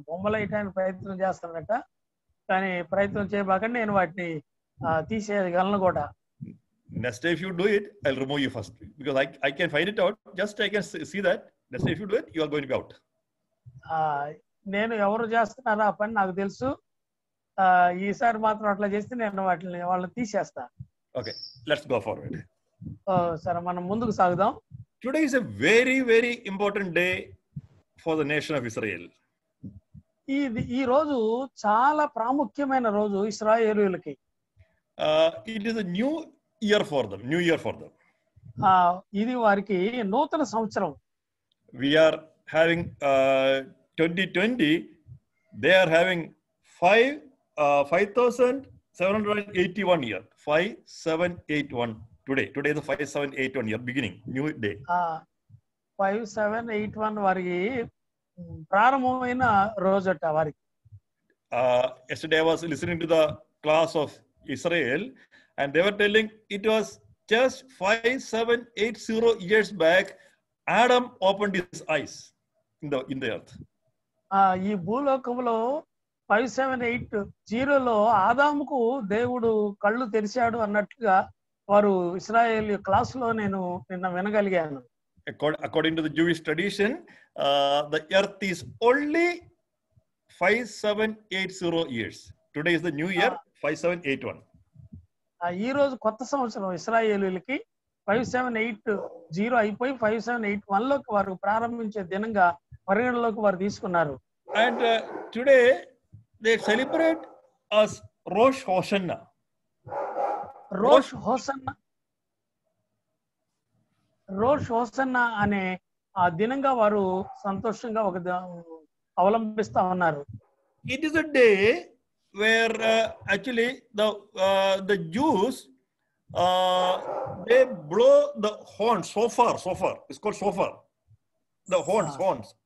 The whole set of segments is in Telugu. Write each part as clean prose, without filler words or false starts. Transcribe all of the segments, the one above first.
బొమ్మలు వేయడానికి ప్రయత్నం చేస్తానట, కానీ ప్రయత్నం చేయబాకండి, నేను వాటిని తీసేయగలను కూడా. Next day if you do it, I'll remove you first, because I can find it out. Just I can see that. Next day if you do it, you are going to be out. నేను ఎవరు చేస్తున్నారో ఆ పని నాకు తెలుసు. ఈసారి మాత్రం అట్లా చేస్తే నేను వాళ్ళని తీసేస్తా. Okay, let's go forward. సరే, మనం ముందుకు సాగుదాం. Today is a very, very important day for the nation of Israel. ఈ రోజు చాలా ప్రాముఖ్యమైన రోజు ఇశ్రాయేలీయులకి. It is a new year for them. ఇది వారికి నూతన సంవత్సరం. We are having 2020. They are having 5,781 year. 5781 today. Today is the 5781 year beginning, new day. 5781 వారికి ప్రారంభమైన రోజట వారికి. Yesterday I was listening to the class of Israel, and they were telling it was just 5780 years back Adam opened his eyes in the earth. ఈ భూలోకంలో 5780లో ఆదాముకు దేవుడు కళ్ళు తెరిచాడు అన్నట్లుగా వారు ఇశ్రాయేల్ క్లాసులో నేను నిన్న వినగలిగాను. According to the Jewish tradition, the earth is only 5780 years. Today is the new year, 5781. ఈ రోజు కొత్త సంవత్సరం ఇశ్రాయేలీయులకి 5780 అయిపోయి 5781 లోకి వారు ప్రారంభించే దినంగా పరిగణలోకి వారు తీసుకున్నారు. And today they celebrate as Rosh Hashanah. Roche hosanna అనే ఆ దినంగా వారు సంతోషంగా అవలంబిస్తా ఉన్నారు. It is a day where actually the Jews they blow the horn, shofar. It's called shofar. The horns,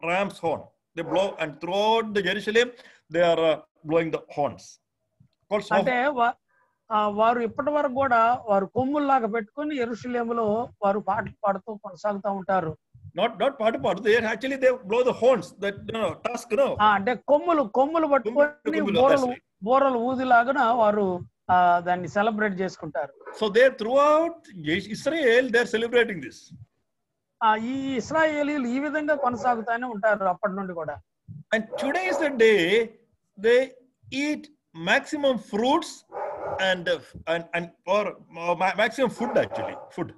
ram's horn. They blow, and throughout the Jerusalem they are blowing the horns. Called shofar. అంటే వారు ఇప్పటి వరకు కూడా వారు కొమ్ముల్లాగా పెట్టుకుని యెరూషలేములో వారు పాటలు పాడుతూ కొనసాగుతూ ఉంటారు. Not పాడు. They actually they blow the horns. That tusk, no. అంటే కొమ్ములు పట్టుకొని బోరలు ఊదిలాగా వారు దాన్ని సెలబ్రేట్ చేసుకుంటారు. So they throughout Israel they are celebrating this. ఈ ఇశ్రాయేలీయులు ఈ విధంగా కొనసాగుతూనే ఉంటారు అప్పటి నుండి కూడా. And today is the day they eat maximum fruits and or maximum food, actually food.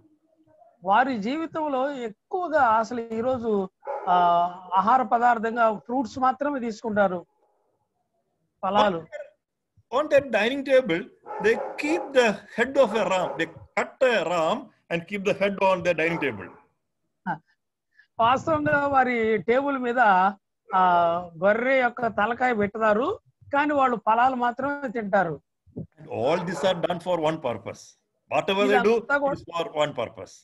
వారి జీవితంలో ఎక్కువగా అసలు ఈ రోజు ఆహార పదార్థంగా ఫ్రూట్స్ మాత్రమే తీసుకుంటారు, ఫలాలు. On that dining table they keep the head of a ram. They cut a ram and keep the head on the dining table. వాస్తవంగా వారి టేబుల్ మీద గొర్రె యొక్క తలకాయ పెడతారు, కానీ వాళ్ళు ఫలాలు మాత్రమే తింటారు. All these are done for one purpose. Whatever they do is for one purpose.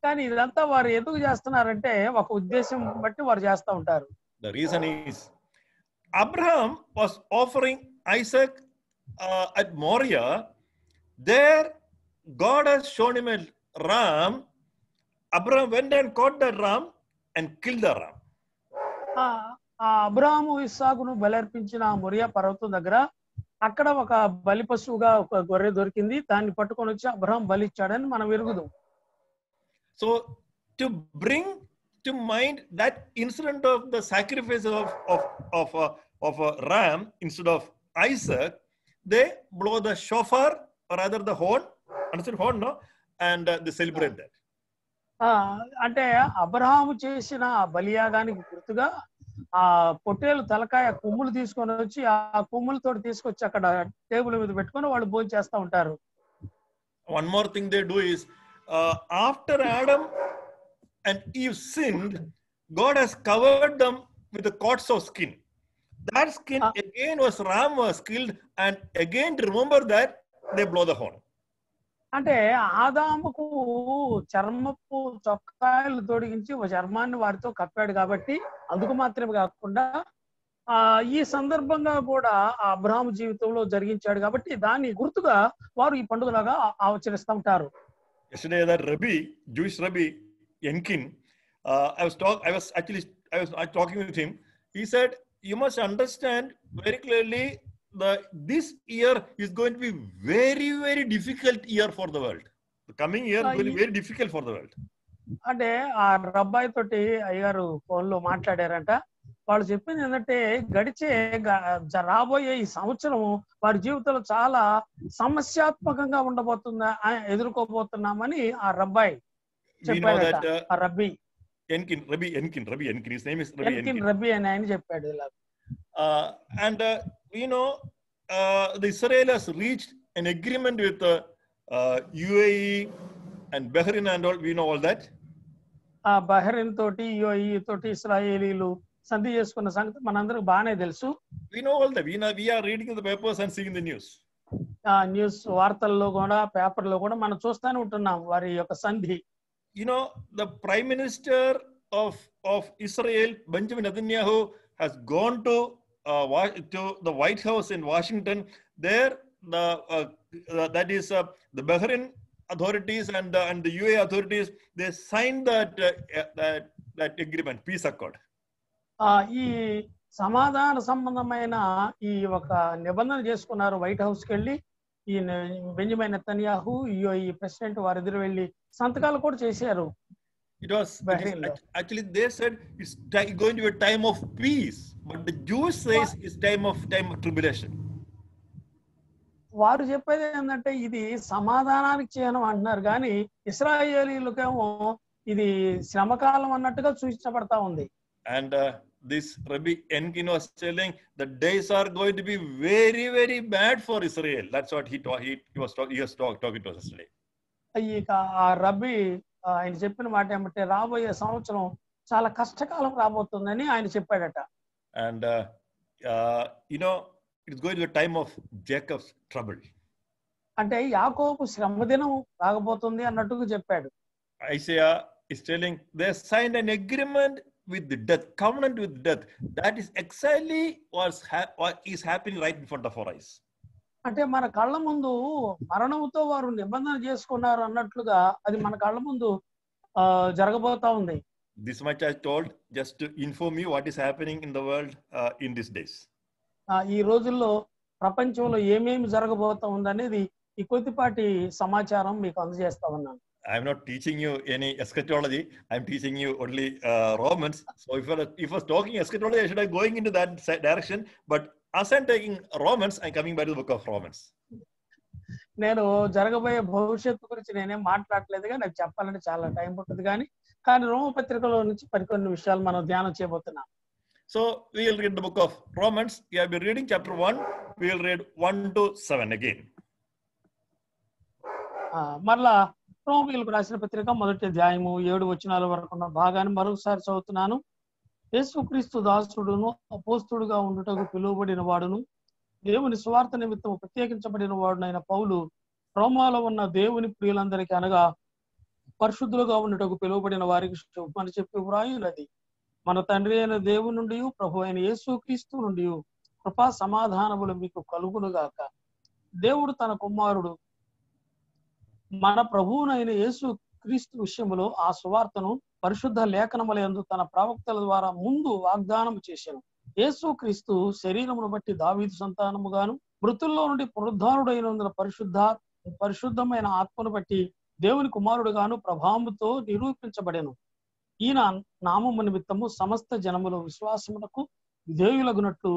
కానీ ఇదంతా వారు ఎందుకు చేస్తున్నారంటే ఒక ఉద్దేశం బట్టి వారు చేస్తూ ఉంటారు. The reason is Abraham was offering Isaac at Moriah. There God has shown him a ram. Abraham went and caught that ram and killed the ram. అబ్రాహాము ఇస్సాకును బలర్పించిన మొరియా పర్వతం దగ్గర అక్కడ ఒక బలి పశువుగా ఒక గొర్రె దొరికింది. దాన్ని పట్టుకొని వచ్చి అబ్రహాం బలిచ్చాడని మనం ఎరుగుదాం. So to bring to mind that incident of the sacrifice of a ram instead of Isaac, they blow the shofar, or rather the horn, understand horn, no? And they celebrate that. అంటే అబ్రహాము చేసిన బలియాగానికి గుర్తుగా ఆ పొట్టేలు తలకాయ కొమ్ములు తీసుకొని వచ్చి ఆ కొమ్ములతో తీసుకొచ్చి అక్కడ టేబుల్ మీద పెట్టుకొని వాళ్ళు భోజనం చేస్తూ ఉంటారు. One more thing they do is after Adam and Eve sinned, God has covered them with the coats of skin. That skin again ram was killed, and again to remember that they blow the horn. అంటే ఆదాముకు చర్మపు చొక్కాయలు తొడిగించి చర్మాన్ని వారితో కప్పాడు కాబట్టి అందుకు మాత్రమే కాకుండా ఈ సందర్భంగా కూడా అబ్రహాము జీవితంలో జరిగించాడు కాబట్టి దాన్ని గుర్తుగా వారు ఈ పండుగలాగా ఆచరిస్తూ ఉంటారు. Yesterday that Jewish Rabbi Yenkin, I was talking with him. He said, you must understand very clearly this year is going to be very, very difficult year for the world. The coming year is going to be very difficult for the world. అంటే ఆ రబ్బాయి తోటి అయ్యారు ఫోన్ లో మాట్లాడారంట. వాళ్ళు చెప్పింది ఏంటంటే గడిచే రాబోయే ఈ సంవత్సరం వారి జీవితంలో చాలా సమస్యాత్మకంగా ఉండబోతుందా ఎదుర్కోబోతున్నామని ఆ రబ్బాయి చెప్పాడట. ఆ రబ్బీ Rabbi Enkin. His name is Rabbi అని ఆయన చెప్పాడు ఇలా. And the Israel has reached an agreement with UAE and Bahrain and all. We know all that. ఆ బహ్రెయిన్ తోటి యుఏఈ తోటి ఇస్రాయేలీలు సంధి చేసుకున్న సంగతి మనందరికి బాగానే తెలుసు. We know all that. We are reading the papers and seeing the news. News వార్తల్లో కూడా పేపర్లో కూడా మనం చూస్తూనే ఉంటున్నాం వారి యొక్క సంధి. The Prime Minister of Israel, Benjamin Netanyahu, has gone to the White House in Washington. There, that is the Bahrain authorities and the UAE authorities, they signed that agreement, peace accord. ఈ సమాధాన సంబంధమైన ఈ ఒక నిబంధన చేసుకున్నారు. వైట్ హౌస్ కి వెళ్ళి ఈ బెంజమిన్ నెతన్యాహు యుఏఈ ప్రెసిడెంట్ వారిద్దరు వెళ్ళి సంతకాలు కూడా చేశారు. Actually they said it's going to be a time of peace, but the Jews says it's time of tribulation. వారు చెప్పేది ఏంటంటే ఇది సమాధానానికి చిహ్నం అంటున్నారు, కానీ ఇశ్రాయేలీలకేమో ఇది శ్రమకాలం అన్నట్టుగా సూచించబడతా ఉంది. And this Rabbi Enkin was telling the days are going to be very, very bad for Israel. That's what he was talking to us yesterday. ఇక ఆ రబ్బీ ఆయన చెప్పిన మాట ఏమంటే రాబోయే సంవత్సరం చాలా కష్టకాలం రాబోతుందని ఆయన చెప్పాడట. And it's going to be a time of Jacob's trouble. అంటే యాకోబు శ్రమదినం రాగబోతుంది అన్నట్టుగా చెప్పాడు. Isaiah is telling they signed an agreement with the death, covenant with death. That is exactly what is happening right in front of our eyes. అంటే మన కళ్ళ ముందు మరణంతో వారు నిబంధన చేసుకున్నారు అన్నట్లుగా అది మన కళ్ళ ముందు జరగబోతా ఉంది. This much I told just to inform you what is happening in the world in these days. ఈ రోజుల్లో ప్రపంచంలో ఏమేమి జరగబోతా ఉందనేది ఈ కొద్దిపాటి సమాచారం మీకు అందజేస్తా ఉన్నాను. I am not teaching you any eschatology. I am teaching you only Romans. So if I was talking eschatology, I should have going into that direction. But as I'm taking Romans, I'm coming back to the book of Romans. నేను జరగబోయే భవిష్యత్తు గురించి నేనేం మాట్లాడలేదుగా, నాకు చెప్పాలంటే చాలా టైం పడుతుంది, కానీ రోమ పత్రికలో నుంచి మరికొన్ని విషయాలు మనం ధ్యానం చేయబోతున్నాం. So we will read the book of Romans. We have been reading chapter 1. We will read 1 to 7 again. మరలా రోమీయులకు రాసిన పత్రిక 1వ అధ్యాయము 7 వచనాల వరకు ఉన్న భాగాన్ని మరొకసారి చదువుతున్నాను. యేసుక్రీస్తు దాసుడును అపోస్తుడుగా ఉండుటకు పిలువబడిన వాడును దేవుని స్వార్థ నిమిత్తం ప్రత్యేకించబడిన వాడునైన పౌలు రోమాలో ఉన్న దేవుని ప్రియులందరికీ అనగా పరిశుద్ధులుగా ఉండుటకు పిలువబడిన వారికి శుభమని చెప్పి వ్రాయున్నది. మన తండ్రి అయిన దేవుని నుండి ప్రభు అయిన యేసుక్రీస్తు నుండి కృపా సమాధానములు మీకు కలుగునుగాక. దేవుడు తన కుమారుడు మన ప్రభువునైన యేసు క్రీస్తు విషయములో ఆ సువార్తను పరిశుద్ధ లేఖనములందు తన ప్రవక్తల ద్వారా ముందు వాగ్దానం చేశాను. యేసు క్రీస్తు శరీరమును బట్టి దావీదు సంతానముగాను మృతుల్లో నుండి పునరుద్ధానుడైనందున పరిశుద్ధమైన ఆత్మను బట్టి దేవుని కుమారుడుగాను ప్రభావముతో నిరూపించబడెను. ఈయన నామము నిమిత్తము సమస్త జనముల విశ్వాసమునకు విధేయులగునట్లు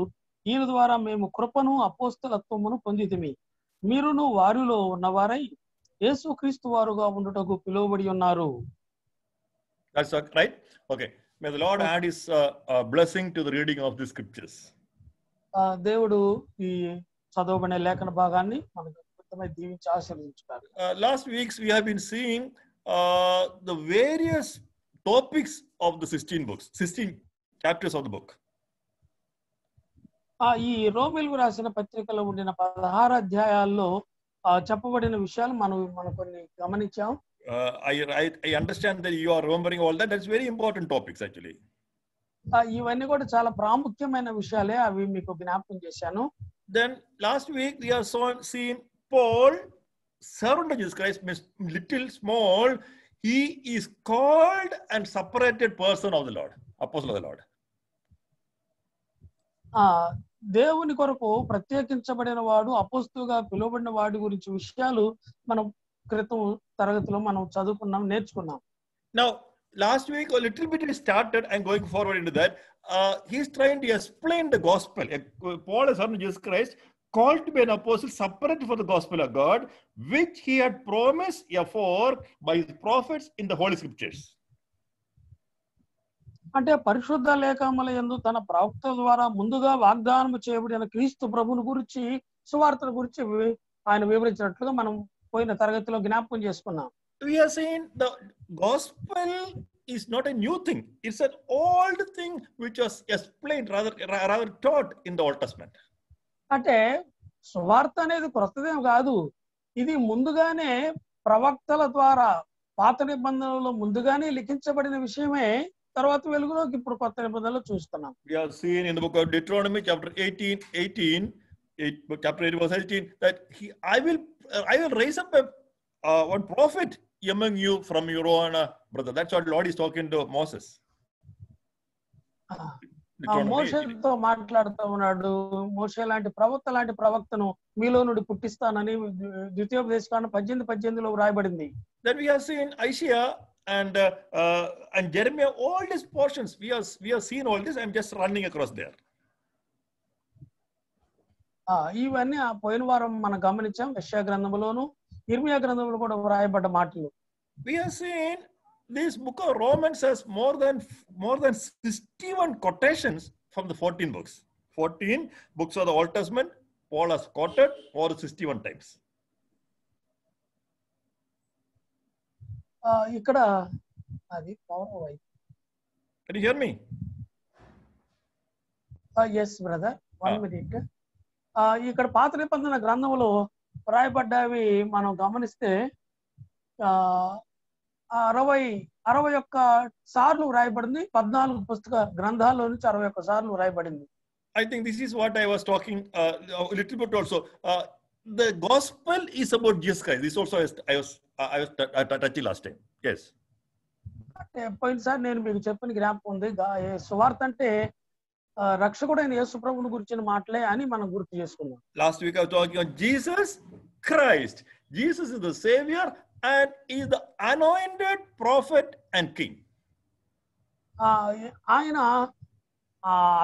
ఈయన ద్వారా మేము కృపను అపోస్తలత్వమును పొందితిమి. మీరును వారిలో ఉన్నవారై యేసుక్రీస్తు వారుగా ఉండుటకు పిలువబడి ఉన్నారు. That's right. Okay. May the Lord add his blessing to the reading of the scriptures. దేవుడు ఈ చదవబడిన లేఖన భాగాన్ని మనకు అద్భుతమైన దీవించి ఆశీర్వదించుగాక. Last weeks we have been seeing the various topics of the 16 chapters of the book. ఈ రోమీయులకు రాసిన పత్రికలో ఉండిన 16 అధ్యాయాల్లో చెప్పబడిన విషయాలు మనం కొన్ని గమనించాం. I understand that you are remembering all that. That's very important topics actually. ఇవన్నీ కూడా చాలా ప్రాముఖ్యమైన విషయాలే, అవి మీకు జ్ఞాపకం చేశాను. Then last week we have seen Paul, servant of Jesus Christ, means little small. He is called and separated person of the Lord, apostle of the Lord. ఆ దేవుని కొరకు ప్రత్యేకించబడిన వాడు, అపోస్తులుగా పిలువబడిన వాడి గురించి విషయాలు మనం క్రితం తరగతిలో మనం చదువుకున్నాం, నేర్చుకున్నాం. Now, last week, a little bit we started and going forward into that. He's trying to explain the gospel. Paul, a son of Jesus Christ, called to be an apostle separate for the gospel of God, which he had promised afore by his prophets in the Holy Scriptures. అంటే పరిశుద్ధ లేఖముల యందు తన ప్రవక్తల ద్వారా ముందుగా వాగ్దానం చేయబడిన క్రీస్తు ప్రభువుని గురించి, సువార్తల గురించి ఆయన వివరించినట్లుగా మనం పోయిన తరగతిలో జ్ఞాపకం చేసుకున్నాం. We are saying the gospel is not a new thing. It's an old thing which was explained, rather taught in the Old Testament. అంటే సువార్త అనేది క్రొత్తదేం కాదు. ఇది ముందుగానే ప్రవక్తల ద్వారా పాత నిబంధనలో ముందుగానే లిఖించబడిన విషయమే తర్వాత వెలుగులోకి ఇప్పుడు కొత్త నిబంధనలో చూస్తున్నాం. We have seen in the book of Deuteronomy chapter 18 chapter 8 verse 18 that I will raise up one prophet among you from your own brother. That's what Lord is talking to Moses. మోషేతో మాట్లాడుతూ ఉన్నాడు. మోషే లాంటి ప్రవక్తను మీలో నుండి పుట్టిస్తానని ద్వితీయోపదేశకాండం 18:18లో రాయబడింది. Then we have seen Isaiah and Jeremiah, all these portions we have seen all this. I'm just running across there. ఇవన్నీ పోయిన వారం మనం గమనించాం. యెషయా గ్రంథంలోను ఇర్మియా గ్రంథంలో కూడా రాయబడ్డ మాటలు. We have seen this book of Romans has more than 61 quotations from the 14 books. 14 books of the Old Testament, Paul has quoted more than 61 times. ఇక్కడ అది power. Can you hear me? Yes brother, 1 minute. ఇక్కడ పాత నిబంధన గ్రంథంలో రాయబడ్డవి మనం గమనిస్తే 61 సార్లు రాయబడింది. 14 పుస్తక గ్రంథాల్లో నుంచి 61 సార్లు రాయబడింది. I think this is what I was talking a little bit also. The gospel is about Jesus Christ. This also I was touching last time. Yes. పోయినసారి నేను మీకు చెప్పిన జ్ఞాపకం ఉంది. సువార్త అంటే రక్షకుడైన యేసు ప్రభువుని గురించిన మాటలే అని మనం గుర్తు చేసుకున్నాం. Last week I was talking on Jesus Christ. Jesus is the Savior and is the anointed prophet and king. ఆయన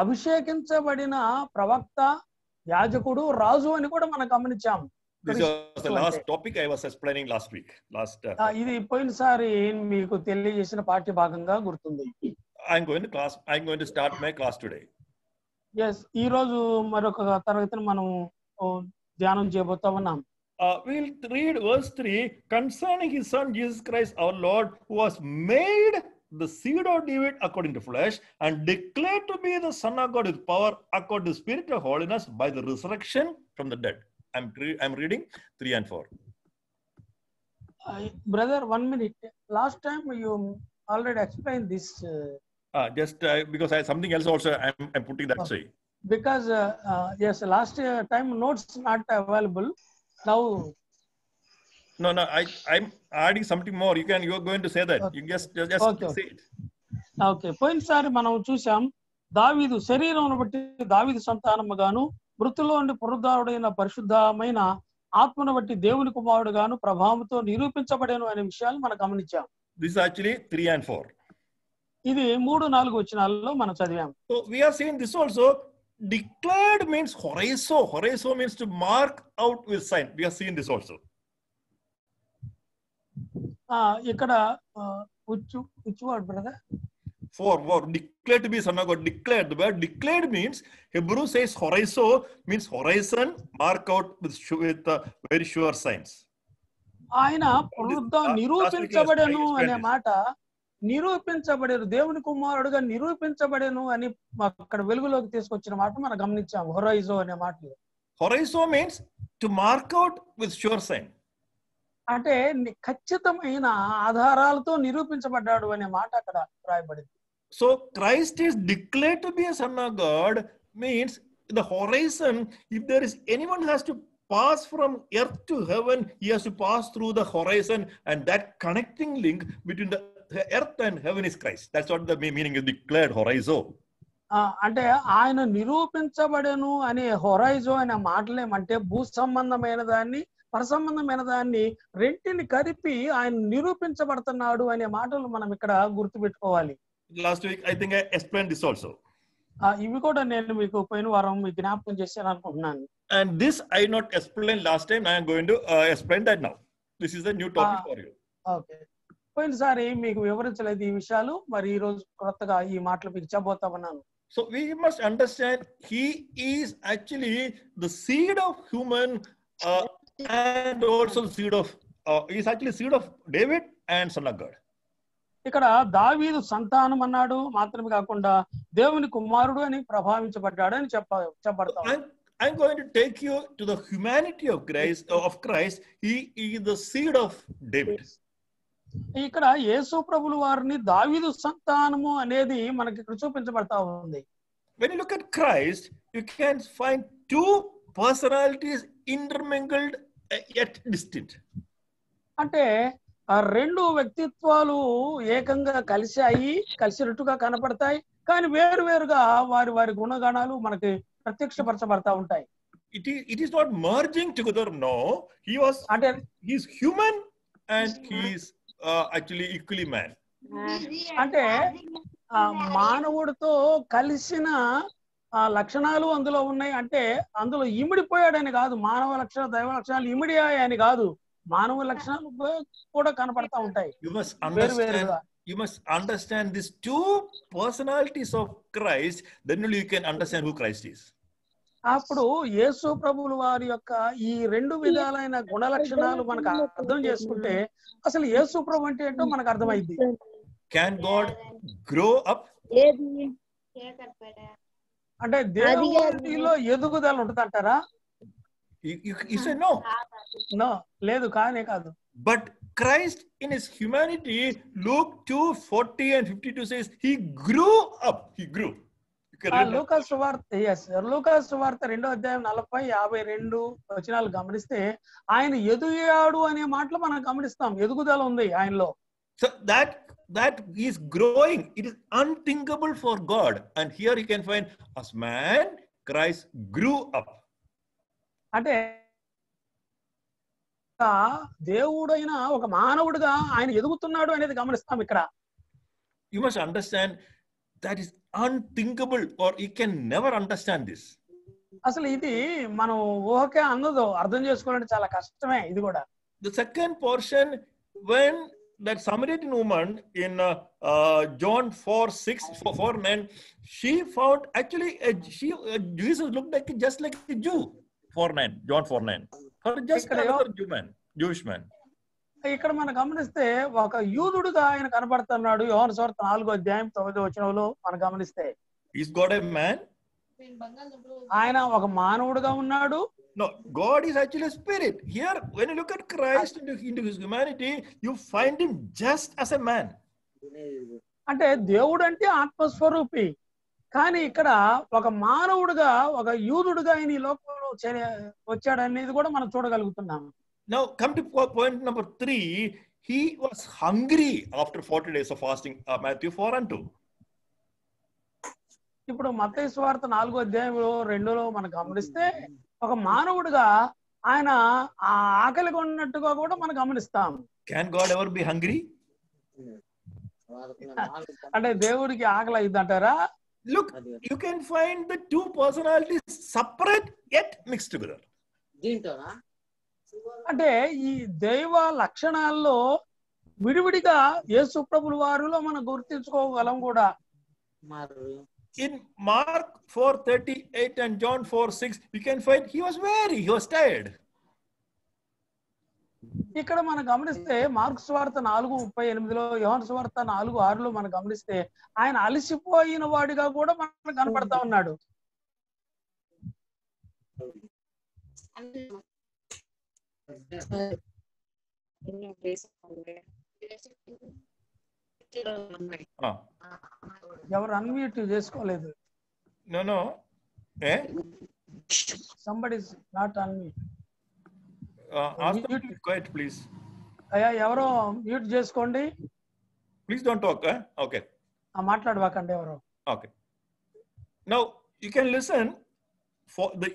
అభిషేకించబడిన ప్రవక్త, యాజకుడు, రాజు అని కూడా మనం గమనించాం. This was the last topic I was explaining last week. ఇది పోయినసారి మీకు తెలియజేసిన పాఠ్య భాగంగా గుర్తుంది. I'm going to start my class today. Yes, ఈ రోజు మరొక తరగతిని మనం ధ్యానం చేయబోతా ఉన్నాం. We'll read verse 3 concerning his son Jesus Christ our Lord, who was made the seed of David according to flesh and declared to be the Son of God with power according to the Spirit of holiness by the resurrection from the dead. I'm reading 3 and 4. Brother, 1 minute. Last time you already explained this. Just because I have something else also I'm putting that way. Because yes, last time notes not available. Now. No, I'm adding something more. You're going to say that. Okay. You just okay. Say it. Okay. పోయినసారి మనం చూసాం, దావీదు శరీరమును బట్టి దావీదు సంతానముగాను, మృతుల్లో నుండి పునరుద్ధారుడైన పరిశుద్ధమైన ఆత్మను బట్టి దేవుని కుమారుడుగాను ప్రభావంతో నిరూపించబడేను అనే విషయాలు మనం గమనించాం. This is actually 3 and 4. ఇది 3-4 వచనాలలో మనం చదివాం. So we are seeing this also. Declared means horizo. Horizo means to mark out with sign. We are seeing this also. ఇక్కడ which word brother? For declared to be son of God. Declared. The word declared means, Hebrew says horizo means horizon, mark out with very sure signs. ఆయన నిరూపించబడెను అనే మాట, నిరూపించబడేను, దేవుని కుమారుడుగా నిరూపించబడేను అని అక్కడ వెలుగులోకి తీసుకొచ్చిన మాట మనం గమనించాం. హొరైజో అనే మాట. హొరైజో means to mark out with sure sign. అంటే ఖచ్చితమైన ఆధారాలతో నిరూపించబడ్డాడు అనే మాట అక్కడ రాయబడింది. So Christ is declared to be a son of God means the horizon, if there is anyone has to pass from earth to heaven, he has to pass through the horizon, and that connecting link between the earth and heaven is Christ. That's what the meaning is declared horizo. అంటే ఆయన నిరూపించబడెను అనే హొరైజో అనే మాటలేమంటే భూ సంబంధమైన దాన్ని పరసంబంధమైన దాన్ని రెంటిని కలిపి ఆయన నిరూపించబడుతున్నాడు అనే మాటలు మనం ఇక్కడ గుర్తుపెట్టుకోవాలి. Last week, I think I explained this also. ఇవి కూడా నేను మీకు పోయిన వారం మీకు జ్ఞాపకం చేశాను అనుకుంటున్నాను. And this I not explained last time. I am going to explain that now. This is a new topic for you. Okay, పోయినసారి మీకు వివరించలేదు ఈ విషయాలు, మరి ఈ రోజు కొత్తగా ఈ మాటలు మీకు చెప్పబోతా ఉన్నాను. So we must understand he is actually the seed of human and also the seed of he is actually seed of David and son of God. ఇక్కడ దావీదు సంతానం అన్నాడు మాత్రమే కాకుండా దేవుని కుమారుడు అని ప్రభావించబడ్డాడు అని చెప్పబడతాం. I'm going to take you to the humanity of Christ. He is the seed of David. ఇక్కడ యేసు ప్రభుల వారిని దావీదు సంతానము అనేది మనకి ఇక్కడ చూపించబడతా ఉంది. When you look at Christ, you can find two personalities intermingled yet distinct. అంటే ఆ రెండు వ్యక్తిత్వాలు ఏకంగా కలిసినట్టుగా కనపడతాయి, కానీ వేరువేరుగా వారి వారి గుణగణాలు మనకి ప్రత్యక్షపరచబడతా ఉంటాయి. It is not merging together. No, he is human and he is actually equally man. అంటే మానవుడితో కలిసిన లక్షణాలు అందులో ఉన్నాయి. అంటే అందులో ఇమిడిపోయాడని కాదు, మానవ లక్షణాలు దైవ లక్షణాలు ఇమిడియాయని కాదు, మానవ లక్షణాలు కూడా కనపడతా ఉంటాయి. You must understand these two personalities of Christ, then only you can understand who Christ is. అప్పుడు యేసు ప్రభువుల వారి యొక్క ఈ రెండు విధాలైన గుణ లక్షణాలు మనకు అర్థం చేసుకుంటే అసలు యేసు ప్రభు అంటే ఏంటో మనకు అర్థమైంది. Can God grow up? అంటే దేవుడిలో ఎదుగుదల ఉంటుంది అంటారా? You say no. No, లేదు, కానే కాదు. But Christ in his humanity, Luke 2:40 and 52 says he grew up. He grew. లూకాసు సువార్త 2వ అధ్యాయం 40-52 వచనాలు గమనిస్తే ఆయన ఎదుగాడు అనే మాటలు మనం గమనిస్తాం. ఎదుగుదల ఉంది ఆయనలో. So that he is growing. It is unthinkable for God. And here you can find as man, Christ grew up. అంటే దేవుడైన ఒక మానవుడిగా ఆయన ఎదుగుతున్నాడు అనేది గమనిస్తాం ఇక్కడ. You must understand that is unthinkable, or you can never understand this. అసలు ఇది మనం ఊహకే అందదో, అర్థం చేసుకోవాలంటే చాలా కష్టమే ఇది కూడా. The second portion, when that Samaritan woman in John 4:9, she found actually Jesus looked like just like a Jew. 4:9, John 4:9, for just another Jewish man. ఇక్కడ మనం గమనిస్తే ఒక యూదుడుగా ఆయన కనబడుతున్నాడు. యోహాను సువార్త 4వ అధ్యాయం 9వ వచనంలో మనం గమనిస్తే Is God a man? ఆయన ఒక మానవుడుగా ఉన్నాడు. No, God is actually a spirit. Here, when you look at Christ into his humanity, you find him just as a man. అంటే దేవుడు అంటే ఆత్మస్వరూపి, కానీ ఇక్కడ ఒక మానవుడుగా ఒక యూదుడుగా ఆయన ఈ లోకంలో వచ్చాడనేది కూడా మనం చూడగలుగుతున్నాము. Now come to point number 3. He was hungry after 40 days of fasting. Matthew 4:2. ఇప్పుడు మత్తయి సువార్త 4వ అధ్యాయంలో 2లో మనం గమనిస్తే ఒక మానవుడిగా ఆయన ఆకలిగా ఉన్నట్టుగా కూడా మనం గమనిస్తాం. Can God ever be hungry? అంటే దేవుడికి ఆకలి అయిందంటారా? Look, you can find the two personalities separate yet mixed together. అంటే ఈ దైవ లక్షణాల్లో విడివిడిగా యేసు ప్రభుల వారిలో మనం గుర్తించుకోగలం కూడా. In Mark 4:38 and John 4:6, we can find he was tired. ఇక్కడ మనం గమనిస్తే మార్కు సువార్త 4:38లో, యోహాను సువార్త 4:6లో మనం గమనిస్తే ఆయన అలసిపోయిన వాడిగా కూడా మనకు కనపడతా ఉన్నాడు. ఎవరు అన్మ్యూట్ చేసుకోలేదు? No. Somebody is not unmute. Ask them to be quiet, please. అయ్యా ఎవరో మ్యూట్ చేసుకోండి. Please don't talk. Okay. మాట్లాడవాకండి ఎవరో. Okay. Now you can listen for the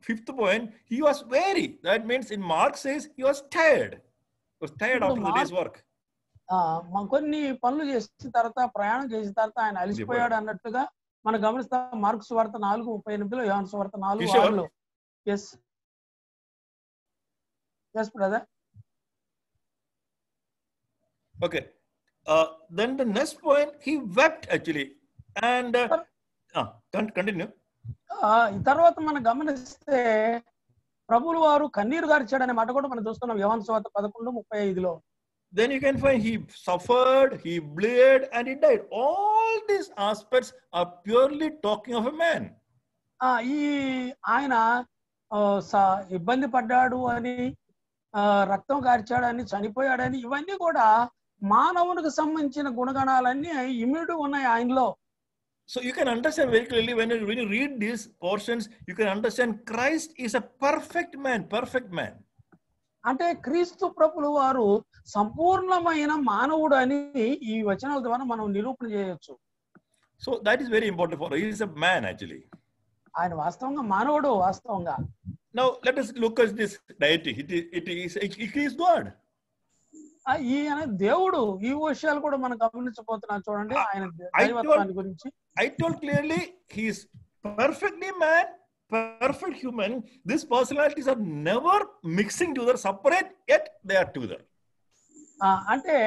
fifth point. He was weary. That means in Mark says he was tired. He was tired after the day's work. కొన్ని పనులు చేసిన తర్వాత ప్రయాణం చేసిన తర్వాత ఆయన అలిసిపోయాడు అన్నట్టుగా మనం గమనిస్తాం. మార్కు సువార్త 4:38, యోహాను సువార్త 4:6. Yes brother. Okay. Then the next point, he wept actually. And continue. ఈ తర్వాత మనం గమనిస్తే ప్రభువుల వారు కన్నీరు గార్చాడు అనే మాట కూడా మనం చూస్తున్నాం యోహాను సువార్త 11:35. Then you can find he suffered, he bled, and he died. All these aspects are purely talking of a man. ఈ ఆయన ఇబ్బంది పడ్డాడు అని, రక్తం కార్చాడని, చనిపోయాడని, ఇవన్నీ కూడా మానవునికి సంబంధించిన గుణగణాలన్నీ ఇమిడి ఉన్నాయి ఆయనలో. So you can understand very clearly when you read these portions, you can understand Christ is a perfect man, perfect man. అంటే క్రీస్తు ప్రభువుల వారు సంపూర్ణమైన మానవుడు అని ఈ వచనాల ద్వారా మనం నిరూపణ చేయొచ్చు. So that is very important for us. He is a man actually. ఆయన వాస్తవంగా మానవుడు వాస్తవంగా. Now let us look at this deity. He is God. ఈయన దేవుడు. ఈ విషయాలు కూడా మనం గమనించబోతున్నాం చూడండి ఆయన దైవత్వాన్ని గురించి. I told clearly he is perfectly man, perfect human. These personalities are never mixing together, separate, yet they are together. అంటే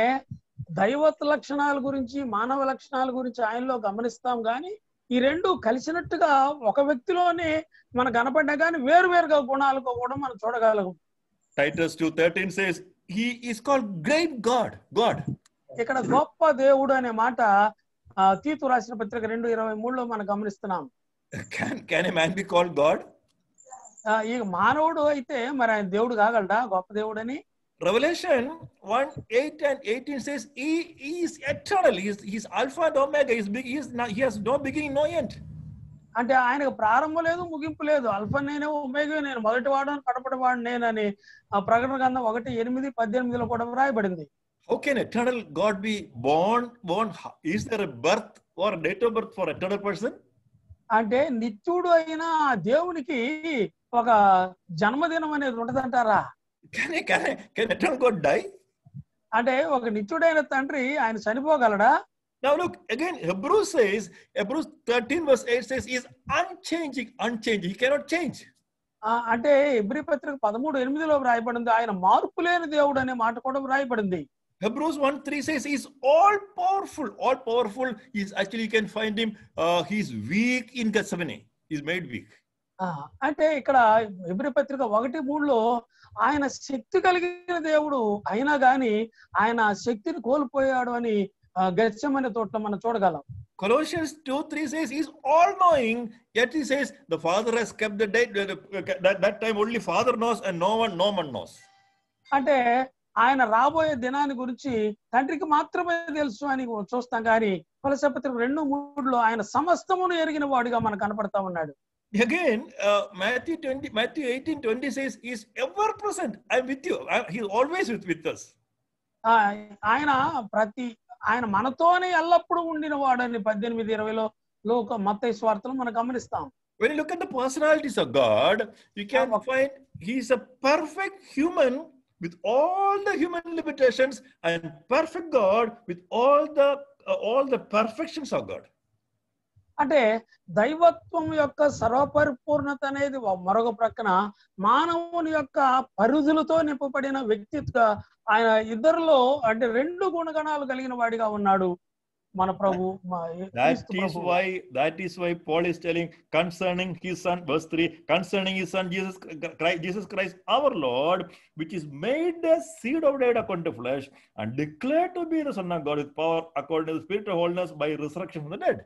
దైవత్వ లక్షణాల గురించి, మానవ లక్షణాల గురించి ఆయనలో గమనిస్తాం కానీ ఈ రెండు కలిసినట్టుగా ఒక వ్యక్తిలోనే మనకు కనపడ్డా కానీ వేరువేరుగా గుణాలకు కూడా మనం చూడగలం. Titus 2:13 says he is called great God. ఇక్కడ గొప్ప దేవుడు అనే మాట తీతు రాసిన పత్రిక 2:23 మనం గమనిస్తున్నాం. Can a man be called God? ఈ మానవుడు అయితే మరి ఆయన దేవుడు కాగలడా గొప్ప దేవుడని? Revelation 1:8 and 18 says he is eternal. He is Alpha and Omega. He has no beginning, no end. అంటే ఆయనకు ప్రారంభం లేదు, ముగింపు లేదు. అల్ఫా నేనే, ఒమేగా నేను, మొదటి వాడని కడపటి వాడు నేనని ప్రకటన గ్రంథం 1:8-18 కూడా వ్రాయబడింది. How can eternal God be born? Is there a birth or a date of birth for eternal person? అంటే నిత్యుడు అయిన దేవునికి ఒక జన్మదినం అనేది ఉండదంటారా? Can eternal God die? అంటే ఒక నిత్యుడైన తండ్రి ఆయన చనిపోగలడా? Now look again, Hebrews 13:8 says he is unchanging. He cannot change. అంటే హెబ్రీ పత్రిక 13:8 వ్రాయబడింది ఆయన మార్పు లేని దేవుడు అనే మాట కూడా వ్రాయబడింది. Hebrews 1:3 says he is all powerful. He's actually, you can find him, he's weak in Gethsemane. He's made weak. అంటే ఇక్కడ హెబ్రీ పత్రిక 1:3 ఆయన శక్తి కలిగిన దేవుడు అయినా గాని ఆయన శక్తిని కోల్పోయాడు అని గెత్సెమనే తోటలో మనం చూడగలం. Colossians 2:3 says he's all knowing, yet he says the Father has kept the date. That time only Father knows and no one knows. అంటే ఆయన రాబోయే దినాన్ని గురించి తండ్రికి మాత్రమే తెలుసు అని చూస్తాం కానీ కొలస్సీ పత్రిక 2:3 ఆయన సమస్తమును ఎరిగిన వాడిగా మనకు కనపడతా ఉన్నాడు. Again, Matthew 18:20 says he's ever present. I'm with you. He's always with us. ఆయన మనతోనే ఎల్లప్పుడూ ఉండిన వాడని 18:20 మత్తయి సువార్తలో మనం గమనిస్తాం. When you look at the personalities of God, you can find he's a perfect human with all the human limitations and perfect God with all the perfections of God. అంటే దైవత్వం యొక్క సర్వపరిపూర్ణత అనేది మరొక ప్రక్కన మానవుని యొక్క పరిధులతో నింపబడిన వ్యక్తిత్వ ఆయన ఇద్దరిలో అంటే రెండు గుణగణాలు కలిగిన వాడిగా ఉన్నాడు మన ప్రభు. That is why Paul is telling concerning his son, verse 3, concerning his son Jesus Christ our Lord, which is made the seed of David according to flesh and declared to be the Son of God with power according to the Spirit of holiness by resurrection from the dead.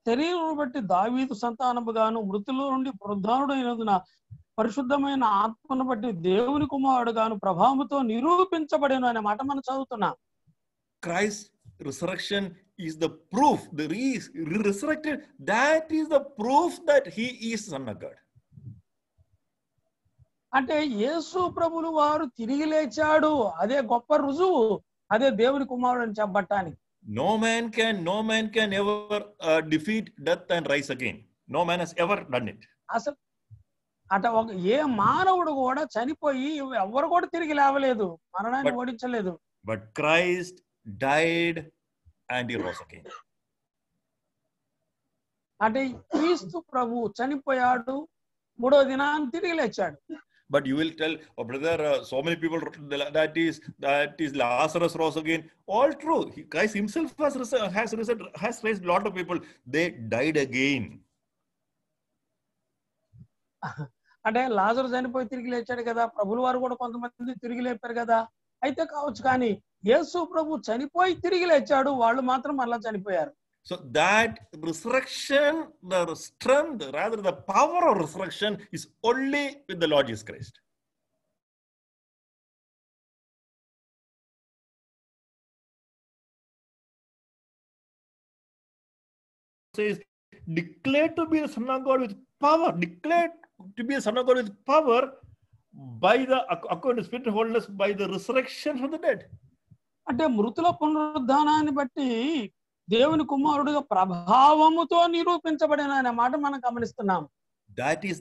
శరీరం బట్టి దావీదు సంతానముగాను మృతుల నుండి పునరుద్ధానుడైనందున పరిశుద్ధమైన ఆత్మను బట్టి దేవుని కుమారుడుగాను ప్రభావంతో నిరూపించబడెను అనే మాట మనం చదువుతున్నాం. Christ's resurrection is the proof. The resurrected, that is the proof that he is Son of God. అంటే యేసు ప్రభువులు వారు తిరిగి లేచాడు, అదే గొప్ప రుజువు, అదే దేవుని కుమారుడు అని చెప్పటానికి. No man can ever defeat death and rise again. No man has ever done it. అసలు ఏ మానవుడు కూడా చనిపోయి ఎవరు కూడా తిరిగి లేవలేదు, మరణాన్ని ఓడించలేదు. But Christ died and he rose again. అంటే క్రీస్తు ప్రభు చనిపోయాడు, మూడో దినాన్ని తిరిగి లేచాడు. But you will tell, oh brother, so many people that is Lazarus rose again. All true. Christ himself has raised a lot of people. They died again. అంటే లాజరు చనిపోయి తిరిగి లేచాడు కదా, ప్రభుల వారు కూడా కొంతమంది తిరిగి లేపారు కదా, అయితే కావచ్చు. కానీ యేసు ప్రభు చనిపోయి తిరిగి లేచాడు, వాళ్ళు మాత్రం అలా చనిపోయారు. So that resurrection, the strength, rather the power of resurrection is only with the Lord Jesus Christ. Says, declared to be the Son of God with power, declared to be the Son of God with power by the, according to Spirit of holiness, by the resurrection from the dead. అంటే మృతుల పునరుద్ధానాన్ని బట్టి దేవుని కుమారుడుగా ప్రభావముతో నిరూపించబడిన అనే మాట మనం గమనిస్తున్నాం. That is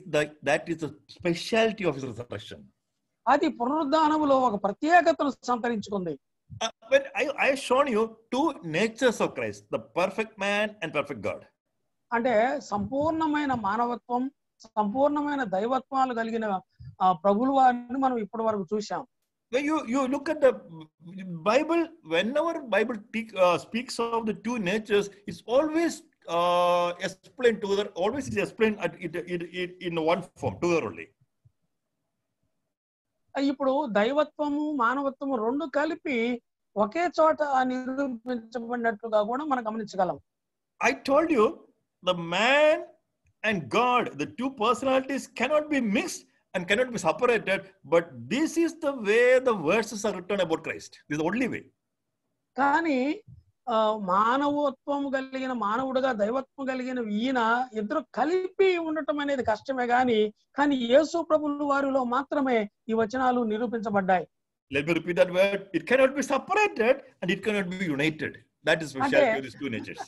the specialty of his resurrection. అది పునరుద్ధానములో ఒక ప్రత్యేకతను సంతరించుకుంది. But I have shown you two natures of Christ, the perfect man and perfect God. అంటే సంపూర్ణమైన మానవత్వం, సంపూర్ణమైన దైవత్వాలు కలిగిన ప్రభుల వారిని మనం ఇప్పటి వరకు చూసాం. When you look at the Bible, whenever Bible speaks of the two natures, it's always explained together. Always is explained in one form, together only. ఇప్పుడు దైవత్వము మానవత్వము రెండు కలిపి ఒకే చోట నిరూపించబడినట్లుగా కూడా మనం గమనించగలం. I told you the man and God, the two personalities cannot be mixed and cannot be separated, but this is the way the verses are written about Christ. This is the only way. కానీ మానవత్వం కలిగిన మానవుడుగా దైవత్వం కలిగిన ఈయన ఇద్దరు కలిపి ఉండటం అనేది కష్టమే కానీ యేసు ప్రభువు వారిలో మాత్రమే ఈ వచనాలు నిరూపించబడ్డాయి. Let me repeat that word. It cannot be separated and it cannot be united. That is speciality of these two natures.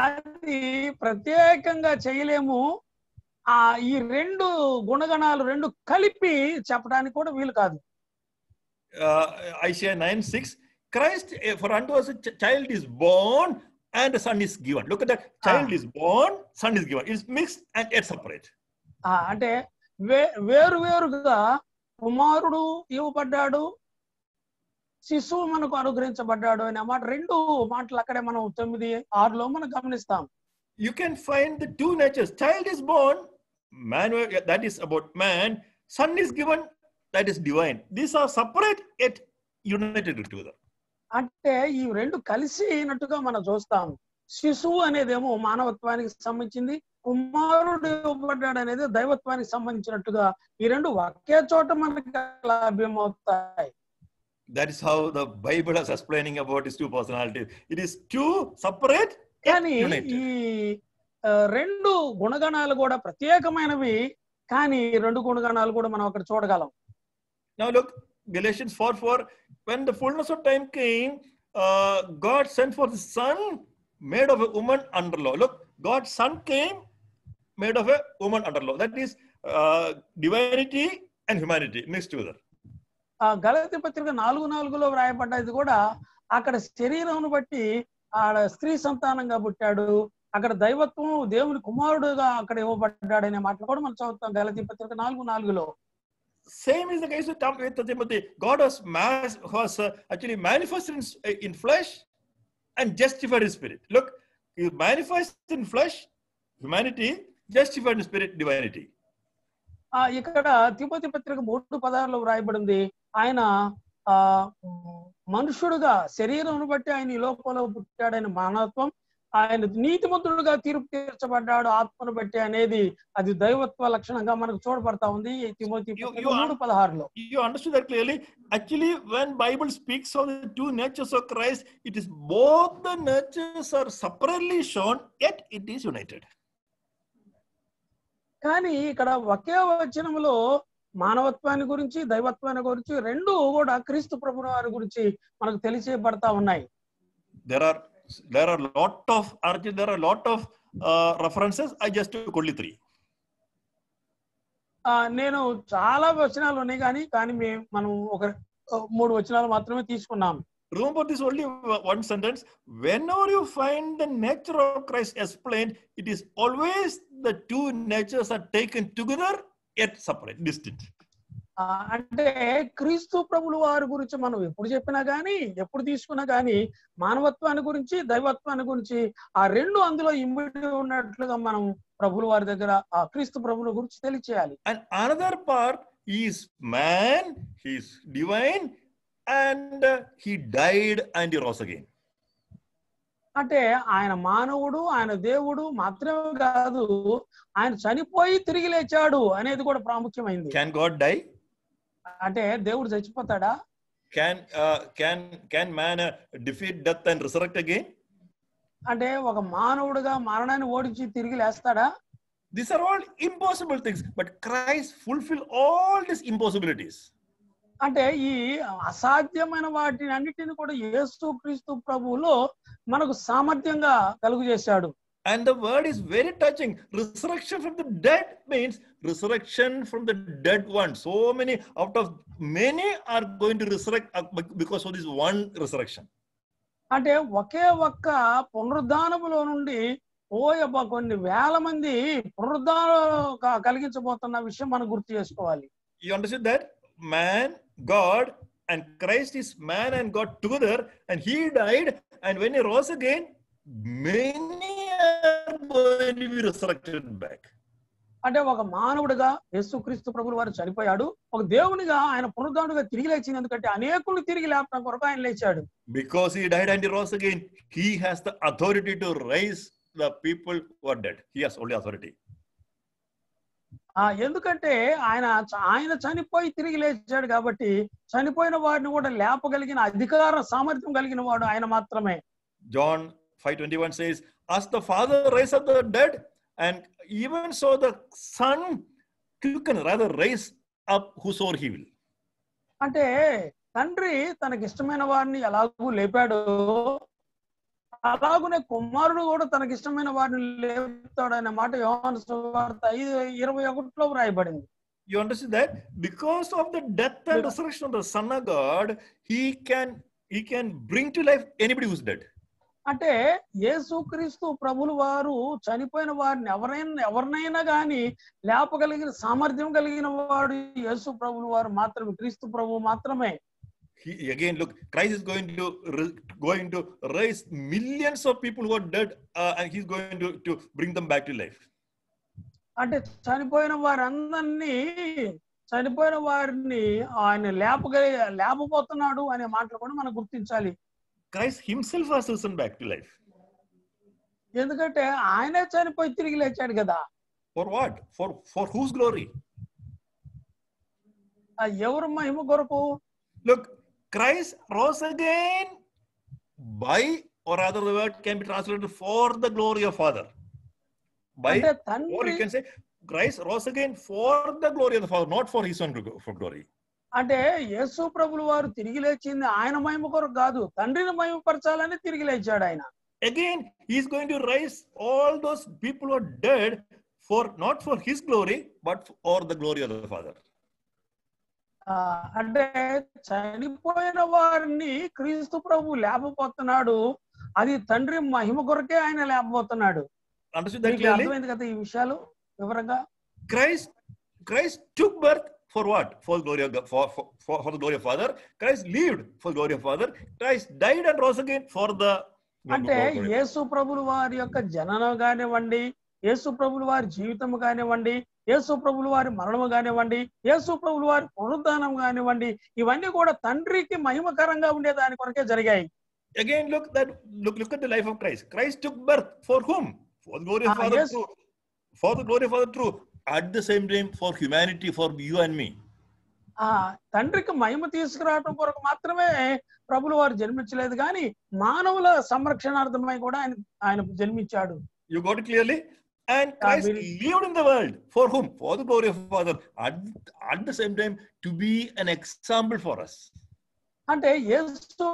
అది ప్రత్యేకంగా చేయలేము. ఈ రెండు గుణగణాలు రెండు కలిపి చెప్పడానికి కూడా వీలు కాదు. Isaiah 9:6, Christ, for unto us a child is born and a son is given. Look at that. Child is born, son is given. It's mixed and yet separate. అంటే వేరుగా కుమారుడు ఇవ్వబడ్డాడు, శిశువు మనకు అనుగ్రహించబడ్డాడు అనే మాట రెండు మాటలు అక్కడే మనం 9:6 మనం గమనిస్తాం. You can find the two natures. Child is born, man, that is about man. Son is given, that is divine. These are separate yet united together. అంటే ఈ రెండు కలిసి అయినట్టుగా మనం చూస్తాం. శిశువు అనేదేమో మానవత్వానికి సంబంధించింది, కుమారుడు ఇవ్వబడ్డాడు అనేది దైవత్వానికి సంబంధించినట్టుగా ఈ రెండు ఒకే చోట మనకి లభ్యమవుతాయి. That is how the Bible is explaining about his two personalities. It is two separate కానీ ఈ రెండు గుణగణాలు కూడా ప్రత్యేకమైనవి, కానీ రెండు గుణగణాలు కూడా మనం అక్కడ చూడగలం. Now look, Galatians 4:4, when the fullness of time came, God sent forth his son made of a woman under law. Look, God's son came made of a woman under law. That is divinity and humanity mixed together. గలతీ పత్రిక 4:4 వ్రాయబడ్డది కూడా అక్కడ శరీరం బట్టి ఆడ స్త్రీ సంతానంగా పుట్టాడు, అక్కడ దైవత్వం దేవుని కుమారుడుగా అక్కడ ఇవ్వబడ్డాడు అనే మాటలు కూడా మనం చదువుతాం గలతీ పత్రిక 4:4. Same is the case with Timothy. God was actually manifested in flesh and justified in spirit. Look, he manifested in flesh, humanity, justified in spirit, divinity. ఇక్కడ తిమోతి పత్రిక 3:16 వ్రాయబడింది, ఆయన మనుషుడుగా శరీరం బట్టి ఆయన ఈ లోకంలో పుట్టాడని మానవత్వం, ఆయన నీతిమంతుడుగా తీర్పు తీర్చబడ్డాడు ఆత్మను బట్టి అనేది అది దైవత్వ లక్షణంగా మనకు చూడబడతా ఉంది Timothy 3:16. You understood that clearly. Actually, when Bible speaks of the two natures of Christ, it is both the natures are separately shown, yet it is united. కానీ ఇక్కడ ఒకే వచనములో మానవత్వాన్ని గురించి దైవత్వాన్ని గురించి రెండు కూడా క్రీస్తు ప్రభువు వారి గురించి మనకు తెలియజేయబడతా ఉన్నాయి. There are a lot of references. I just took only 3. నేను చాలా వచనాలు ఉన్నాయి కానీ మనం ఒక 3 వచనాలు మాత్రమే తీసుకున్నాం. Remember this only one sentence. Whenever you find the nature of Christ explained, it is always the two natures are taken together yet separate, distinct. అంటే క్రీస్తు ప్రభుల వారి గురించి మనం ఎప్పుడు చెప్పినా గానీ, ఎప్పుడు తీసుకున్నా గానీ, మానవత్వాన్ని గురించి, దైవత్వాన్ని గురించి ఆ రెండు అందులో ఇమిడి ఉన్నట్లుగా మనం ప్రభుల వారి దగ్గర ఆ క్రీస్తు ప్రభుల గురించి తెలియచేయాలి. And another part is man, he is divine, and he died and he rose again. అంటే ఆయన మానవుడు, ఆయన దేవుడు మాత్రమే కాదు, ఆయన చనిపోయి తిరిగి లేచాడు అనేది కూడా ప్రాముఖ్యమైంది. Can God die? అంటే దేవుడు చచ్చిపోతాడా? Can man defeat death and resurrect again? అంటే ఒక మానవుడుగా మరణాన్ని ఓడించి తిరిగి లేస్తాడా? These are all impossible things, but Christ fulfilled all these impossibilities. అంటే ఈ అసాధ్యమైన వాటిని అన్నిటిని కూడా యేసు క్రీస్తు ప్రభువులో మనకు సామర్థ్యంగా కలుగు చేశాడు. And the word is very touching. Resurrection from the dead means resurrection from the dead one. So many out of many are going to resurrect because of this one resurrection. అంటే ఒకే ఒక్క పునరుద్ధానములో నుండి కొన్ని వేల మంది పునరుద్ధానం కలిగించబోతున్న విషయం మనం గుర్తు చేసుకోవాలి. You understand that? Man, God, and Christ is man and God together, and he died, and when he rose again, many are going to be resurrected back. అంటే ఒక మానవుడిగా యేసుక్రీస్తు ప్రభువు వారు చనిపోయాడు, ఒక దేవునిగా ఆయన పునరుద్ధానుడిగా తిరిగి లేచింది. ఎందుకంటే అనేకులు తిరిగి లేపడం కొరకు ఆయన లేచాడు. Because he died and he rose again, he has the authority to raise the people who are dead. He has only authority. ఎందుకంటే ఆయన చనిపోయి తిరిగి లేచాడు కాబట్టి చనిపోయిన వాడిని కూడా లేపగలిగిన అధికార సామర్థ్యం కలిగిన వాడు ఆయన మాత్రమే. John 5:21 says, as the Father raised up the dead, and even so the Son can rather raise up whosoever he will. అంటే తండ్రి తనకి ఇష్టమైన వారిని ఎలాగూ లేపాడు, అలాగునే కుమారుడు కూడా తనకి ఇష్టమైన వారిని లేపుతాడు అనే మాట యోహాను సువార్త 5:21లో వ్రాయబడింది. You understand that? Because of the death and resurrection of the Son of God, he can bring to life anybody who's dead. అంటే యేసుక్రీస్తు ప్రభులు వారు చనిపోయిన వారిని ఎవరినైనా గాని లేపగలిగిన సామర్థ్యం కలిగిన వాడు యేసు ప్రభులు వారు మాత్రమే, క్రీస్తు ప్రభువు మాత్రమే. Again, look, Christ is going to raise millions of people who are dead, and he's going to bring them back to life. అంటే చనిపోయిన వారిని ఆయన లేపబోతున్నాడు అనే మాటలు కూడా మనం గుర్తించాలి. Christ himself has risen back to life. ఎందుకంటే ఆయనే చనిపోయి తిరిగి లేచాడు కదా. For what? For whose glory? ఎవరు మహిమ కొరకు? Look, Christ rose again by, or rather the word can be translated for the glory of Father. By, or you can say Christ rose again for the glory of the Father, not for his own glory. అంటే యేసు ప్రభులు వారు తిరిగి లేచింది ఆయన మహిమ కొరకు కాదు, తండ్రిని మహిమపరచాలని తిరిగి లేచాడు ఆయన. Again, he is going to raise all those people who are dead for not for his glory, but for the glory of the Father. అంటే చనిపోయిన వారిని క్రీస్తు ప్రభు లేపబోతున్నాడు, అది తండ్రి మహిమ కొరకే ఆయన లేపబోతున్నాడు. అర్థమైంది కదా ఈ విషయాలు వివరంగా? Christ took birth for what? For the glory of God, for the glory of Father. Christ lived for the glory of Father. Christ died and rose again for the. అంటే యేసు ప్రభుల వారి యొక్క జననం కానివ్వండి, యేసు ప్రభుల వారి జీవితం కానివ్వండి, యేసు ప్రభుల వారి మరణం కానివ్వండి, యేసు ప్రభుల వారి పునరుద్ధానం కానివ్వండి, ఇవన్నీ కూడా తండ్రికి మహిమకరంగా ఉండే దాని కొరకే జరిగాయి. Again, look at the life of Christ. Christ took birth for whom? For the glory of Father. Yes. True. For the glory of Father, true. At the same time, for humanity, for you and me. తండ్రికి మహిమ తీసుకురావడం కొరకు మాత్రమే ప్రభులు వారు జన్మించలేదు కానీ మానవుల సంరక్షణార్థమై కూడా ఆయన జన్మించాడు. You got it clearly? And Christ lived in the world. For whom? For the glory of Father. At the same time, to be an example for us. అంటే యేసు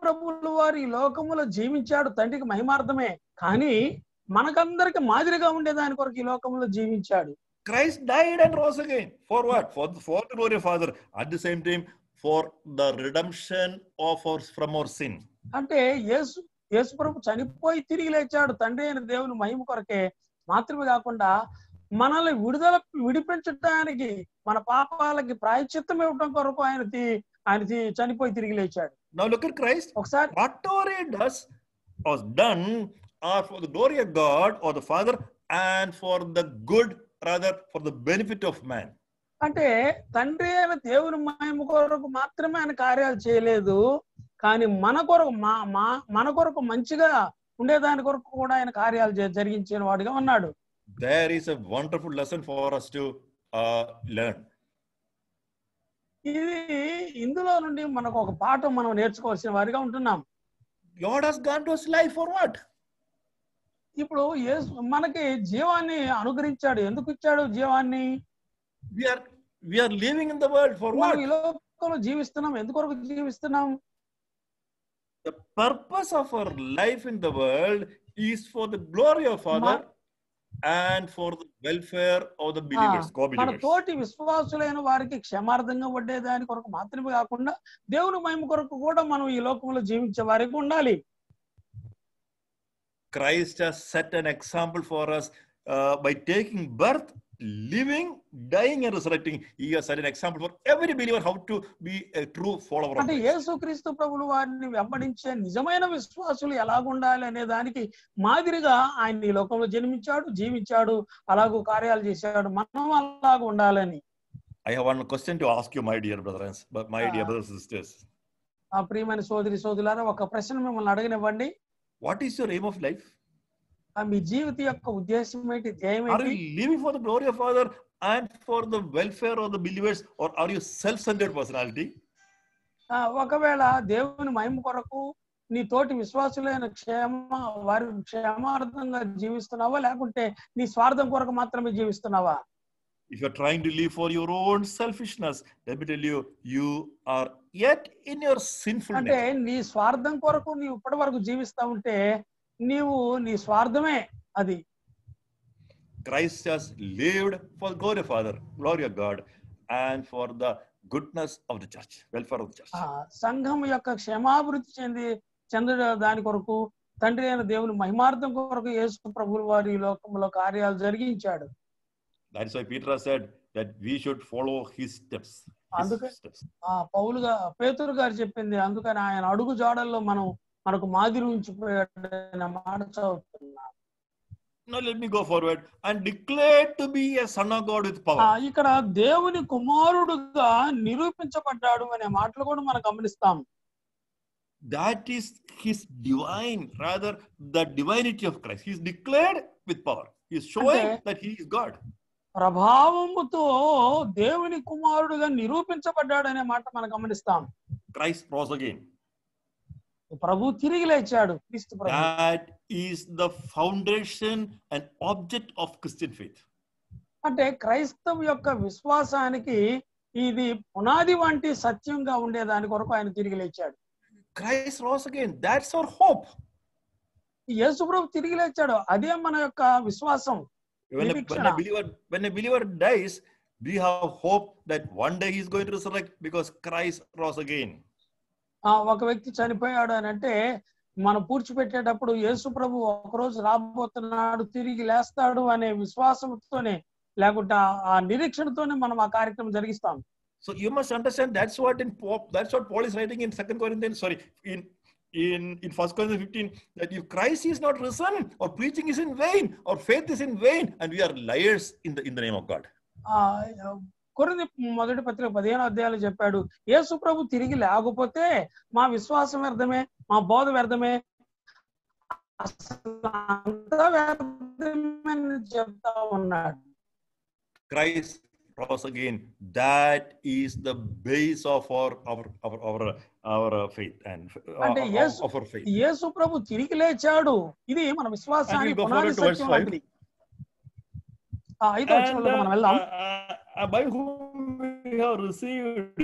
ప్రభువుల వారు ఈ లోకములో జీవించాడు తండ్రికి మహిమార్థమే, కానీ మనకందరికి మాదిరిగా ఉండేదాని కొరకు ఈ లోకంలో జీవించాడు. Christ died and rose again. For what? For the glory of Father. At the same time, for the redemption of us from our sin. అంటే యేసు ప్రభు చనిపోయి తిరిగి లేచాడు తండ్రి అయిన దేవుని మహిమ కొరకే మాత్రమే కాకుండా మనల్ని విడిపించడానికి, మన పాపాలకి ప్రాయశ్చిత్తం ఇవ్వడం కొరకు ఆయన చనిపోయి తిరిగి లేచాడు. Now look at Christ. ఒకసారి Whatever he does was done are for the glory of God or the Father and for the good, rather for the benefit of man. అంటే తండ్రి అయిన దేవుని మహిమ కొరకు మాత్రమే ఆయన కార్యాలు చేయలేదు, కానీ మన కొరకు మంచిగా ఉండేదాని కొరకు కూడా ఆయన కార్యాలు జరిగించిన వాడిగా ఉన్నాడు. There is a wonderful lesson for us to learn. ఇందులో నుండి మనకు ఒక పాఠం మనం నేర్చుకోవాల్సిన వారిగా ఉంటున్నాం. God has gone to his life for what? ఇప్పుడు మనకి జీవాన్ని అనుగ్రహించాడు. ఎందుకు ఇచ్చాడు జీవాన్ని? We are living in the world for what? ఈ లోకంలో జీవిస్తున్నాం. ఎందుకొరకు జీవిస్తున్నాం? The purpose of our life in the world is for the glory of Father and for the welfare of the believers, మన co-believers. తోటి విశ్వాసులైన వారికి క్షమార్థంగా ఉండేదాని కొరకు మాత్రమే కాకుండా దేవుని మహిమ కొరకు కూడా మనం ఈ లోకంలో జీవించే వారికి ఉండాలి. Christ has set an example for us by taking birth, living, dying and resurrecting. He has set an example for every believer how to be a true follower of అంటే Christ. యేసుక్రీస్తు ప్రభువుల వారిని వెంబడించే నిజమైన విశ్వాసులు ఎలాగుండాలి అనే దానికి మాదిరిగా ఆయన ఈ లోకంలో జన్మించాడు, జీవించాడు, అలాగూ కార్యాలు చేశాడు. మనం అలాగ ఉండాలని. I have one question to ask you, my dear brothers and sisters. ఆ ప్రియమైన సోదరులారా, ఒక ప్రశ్న మిమ్మల్ని అడగనివ్వండి. What is your aim of life? మీ జీవిత యొక్క ఉద్దేశం ఏంటి? ధ్యేయం Are ఏంటి? you living for the glory of Father and for the welfare of the believers, or are you self-centered personality? ఒకవేళ దేవుని మహిమ కొరకు నీ తోటి విశ్వాసులైన వారి క్షేమార్థంగా జీవిస్తున్నావా, లేకుంటే నీ స్వార్థం కొరకు మాత్రమే జీవిస్తున్నావా? If you're trying to live for your own selfishness, let me tell you, you are yet in your sinful అంటే nature. నీ స్వార్థం కొరకు నీవు ఇప్పటి వరకు జీవిస్తా ఉంటే నీ స్వార్థమే అది. Christ has lived for the glory of Father, glory of God, and for the goodness of the church, welfare of the church. సంఘం యొక్క క్షేమాభివృద్ధి చెందడ దాని కొరకు తండ్రి అయిన దేవుని మహిమార్థం కొరకు యేసు ప్రభువుల వారి ఈ లోకంలో కార్యాలు జరిగించాడు. That is why Peter said that we should follow his steps. పేతురు గారు చెప్పింది, అందుకని ఆయన అడుగు జాడల్లో మనకు మాదిరి ఉంచిపోయాడు మాట చదువుతున్నాం. Now let me go forward and declare to be a son of God with power. ఇక్కడ దేవుని కుమారుడుగా నిరూపించబడ్డాడు అనే మాటలు కూడా మనం గమనిస్తాం. That is his divine, rather the divinity of Christ. He is declared with power. He is showing that he is God. ప్రభావముతో దేవుని కుమారుడుగా నిరూపించబడ్డాడు అనే మాట మనం గమనిస్తాం. Christ rose again. ప్రభు తిరిగి లేచాడు. క్రీస్తు ప్రభు. That is the foundation and object of Christian faith. అంటే క్రైస్తవ యొక్క విశ్వాసానికి ఇది పునాది వంటి సత్యంగా ఉండేదాని కొరకు ఆయన తిరిగి లేచాడు. Christ rose again. That's our hope. యేసు ప్రభు తిరిగి లేచాడు, అదే మన యొక్క విశ్వాసం. When a believer dies, we have hope that one day he is going to resurrect because Christ rose again. ఒక వ్యక్తి చనిపోయాడు అని అంటే మనం పూడ్చిపెట్టేటప్పుడు యేసు ప్రభు ఒకరోజు రాబోతున్నాడు, తిరిగి లేస్తాడు అనే విశ్వాసంతోనే, లేకుంటే ఆ నిరీక్షణతోనే మనం ఆ కార్యక్రమం జరిగిస్తాం. So you must understand that's what Paul is writing in 2 Corinthians, in 1 Corinthians 15, that if Christ is not risen, or preaching is in vain, or faith is in vain, and we are liars in the name of God. కొరింథీ మొదటి పత్రిక 15వ అధ్యాయంలో చెప్పాడు, యేసు ప్రభు తిరిగి లేకపోతే మా విశ్వాసం వ్యర్థమే, మా బోధ వ్యర్థమే, అంతా వ్యర్థమే అని చెప్తా ఉన్నాడు. Christ rose again. That is the base of our faith and అంటే of our faith. యేసు ప్రభు తిరిగి లేచాడు, ఇది మన విశ్వాసానికి పునాది సత్యం లాంటిది. By whom we have received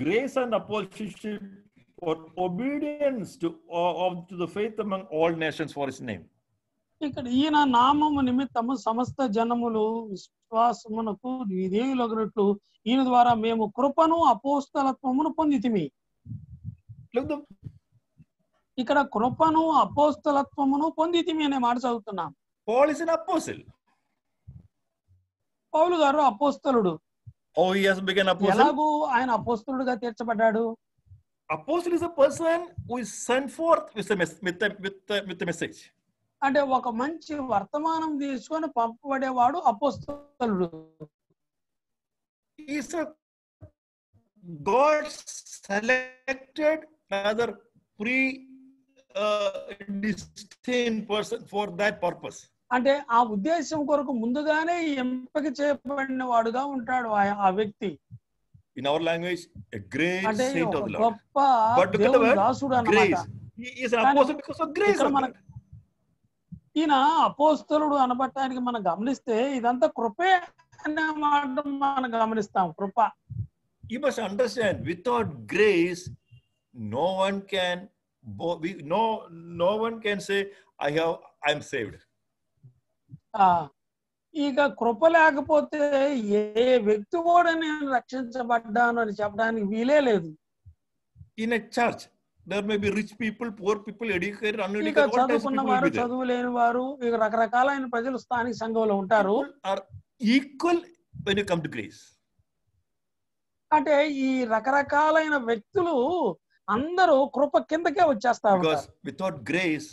grace and apostleship for obedience to the faith among all nations for his name. ఇక్కడ ఈయన నామము నిమిత్తము సమస్త జనములు విశ్వాసమునకు విధేయులగునట్లు ఈయన ద్వారా మేము కృపను అపోస్తలత్వమును పొందితిమి. Look, ఇక్కడ కృపను అపోస్తలత్వమును పొందితిమి అనే మాట చదువుతున్నాం. Paul is an apostle. పౌలు గారు అపోస్తలుడు. Oh, he has become apostle. ఎలాగూ ఆయన అపోస్తలుడుగా తీర్చబడ్డాడు? Apostle is a person who is sent forth with the message. అంటే ఒక మంచి వర్తమానం తీసుకొని పంపబడేవాడు అపోస్తలుడు. He is a God selected, rather predestined person for that purpose. అంటే ఆ ఉద్దేశం కొరకు ముందుగానే ఎంపిక చేయబడిన వాడుగా ఉంటాడు ఆ వ్యక్తి. In our language, a great అంటే saint of the Lord. గొప్ప But look at the దేవుని word దాసుడు అన్నమాట. grace. He is an apostle because of grace. ఇక్కడ మన ఈయన అపోస్తలుడు అనబట్టానికి మనం గమనిస్తే ఇదంతా కృపే అనే మాట మనం గమనిస్తాం. కృప. You must understand, without grace, no one can say, I'm saved. ఇక కృప లేకపోతే ఏ వ్యక్తి కూడా నేను రక్షించబడ్డాను అని చెప్పడానికి వీలే లేదు. In a church, there may be rich people, poor people, educated, ఇక uneducated, all types of చదువుకున్న people will వారు be there. చదువు లేని వారు ఇక రకరకాలైన ప్రజలు స్థానిక సంఘంలో ఉంటారు. People are equal when you come to grace. అంటే ఈ రకరకాలైన వ్యక్తులు అందరూ కృప కిందకే వచ్చేస్తా ఉంటారు. Because without grace,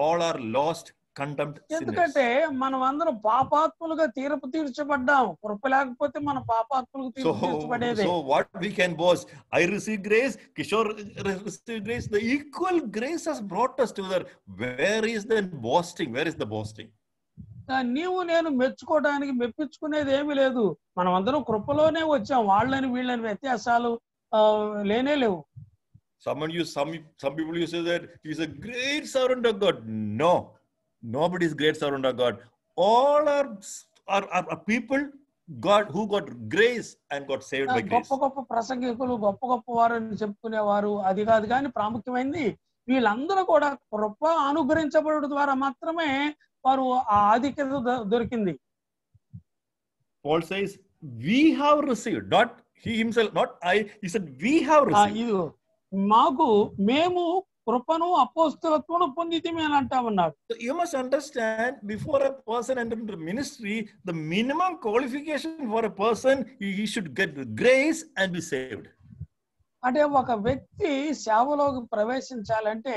all are lost, condemned sinners. ఎందుకంటే మనం అందరం పాపాత్ములుగా తీర్పు తీర్చబడ్డాం. కృప లేకపోతే మన పాపాత్ములుగా తీర్పు తీర్చబడేదే. So what we can boast? I received grace, Kishore received grace. The equal grace has brought us together. Where is the boasting? Where is the boasting? నీవు నేను మెచ్చుకోవడానికి మెప్పించుకునేది ఏమీ లేదు. మనం అందరం కృపలోనే వచ్చాం. వాళ్ళని వీళ్ళని వ్యత్యాసాలు లేనే లేవు. Some people you say that he's a great servant of God. No, nobody is great servant of God. All are people who got grace and got saved by grace. గొప్ప గొప్ప ప్రసంగికులు గొప్ప గొప్ప వారని చెప్పుకునేవారు అది కాదు. కానీ ప్రాముఖ్యమైనది వీళ్ళందరూ కూడా కృప అనుగ్రహించబడడం ద్వారా మాత్రమే వారు ఆ ఆధిక్యత దొరికింది. Paul says, we have received, not he himself, not I. He said, we have received. మేము కృపను అపోస్తలత్వమును పొందితిమి అని అంటా ఉన్నాడు. So you must understand, before a person enters into ministry, the minimum qualification for a person, he should get grace and be saved. అంటే ఒక వ్యక్తి సేవలోకి ప్రవేశించాలంటే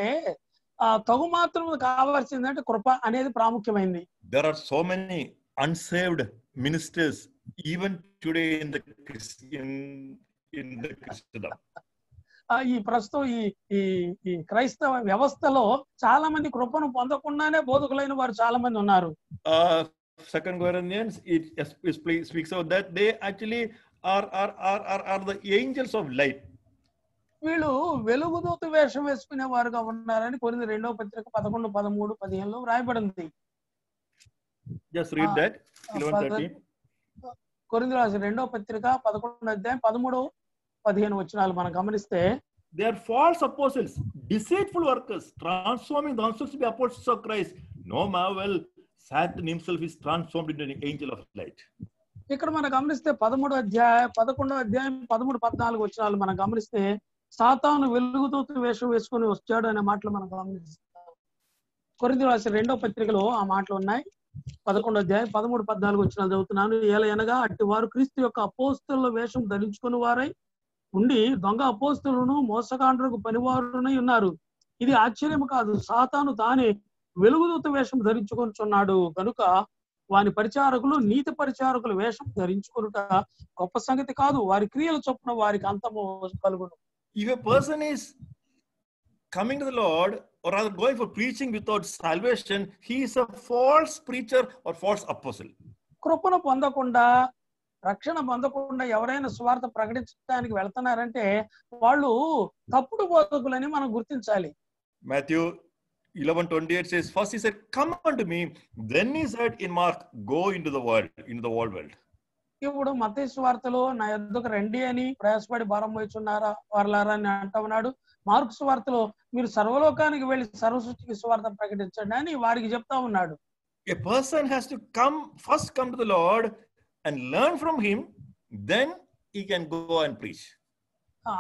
తగు మాత్రం కావాల్సిందంటే కృప అనేది ప్రాముఖ్యమైనది. There are so many unsaved ministers even today in the Christendom. ఈ ప్రస్తుతం ఈ క్రైస్తవ వ్యవస్థలో చాలా మంది కృపను పొందకుండానే బోధకులైన వారు చాలా మంది ఉన్నారు. 2 Corinthians it speaks of that they actually are the angels of light. వీళ్ళు వెలుగుదూత వేషం వేసుకునే వారుగా ఉన్నారని కొరింథీ 2వ పత్రిక 11, 13, 15లో రాయబడింది. Just read that. 11:13. కొరింథీ రాసిన 2వ పత్రిక 11వ అధ్యాయం 13, 15 వచనాలు మనం గమనిస్తే, they are false apostles, deceitful workers, transforming themselves to be apostles of Christ. No marvel, Satan himself is transformed into an angel of light. ఇక్కడ మనం గమనిస్తే 11వ అధ్యాయం 13, 14 వచనాలు మనం గమనిస్తే సాతాను వెలుగుదూత వేషం వేసుకొని వచ్చాడు అనే మాటలు మనం గమనిస్తాం. కొరింథీ రాసిన 2వ పత్రికలో ఆ మాటలు ఉన్నాయి. 11వ అధ్యాయం 13, 14 వచనాలు చదువుతున్నాను. ఏలయనగా అట్టి వారు క్రీస్తు యొక్క అపోస్తలుల వేషం ధరించుకుని వారై ఉండి దొంగ అపోస్తలులను మోసగాండ్రకు పనివారునై ఉన్నారు. ఇది ఆశ్చర్యం కాదు. సాతాను తానే వెలుగుదూత వేషం ధరించుకొనుచున్నాడు కనుక వాని పరిచారకులు నీతి పరిచారకుల వేషం ధరించుకొనుట గొప్ప సంగతి కాదు. వారి క్రియల చొప్పున వారికి అంతము కలుగును. If a person is coming to the Lord, or rather going for preaching without salvation, he is a false preacher or false apostle. కృపను పొందకుండా రక్షణ పొందకుండా ఎవరైనా స్వార్థ ప్రకటించడానికి వెళ్తున్నారంటే వాళ్ళు తప్పుడు బోధకులని మనం గుర్తించాలి. Matthew 11:28 says, first he said, come unto me. Then he said in Mark, go into the world, into the world. ఇప్పుడు మత్తయి సువార్తలో నా యొద్దకు రండి అని ప్రయాసపడి భారం మోయుచున్నారా వారలారా అని అంటా ఉన్నాడు. మార్కు సువార్తలో మీరు సర్వలోకానికి వెళ్ళి సర్వసృష్టికి సువార్త ప్రకటించండి అని వారికి చెప్తా ఉన్నాడు. A person has to first come to the Lord and learn from him, then he can go and preach.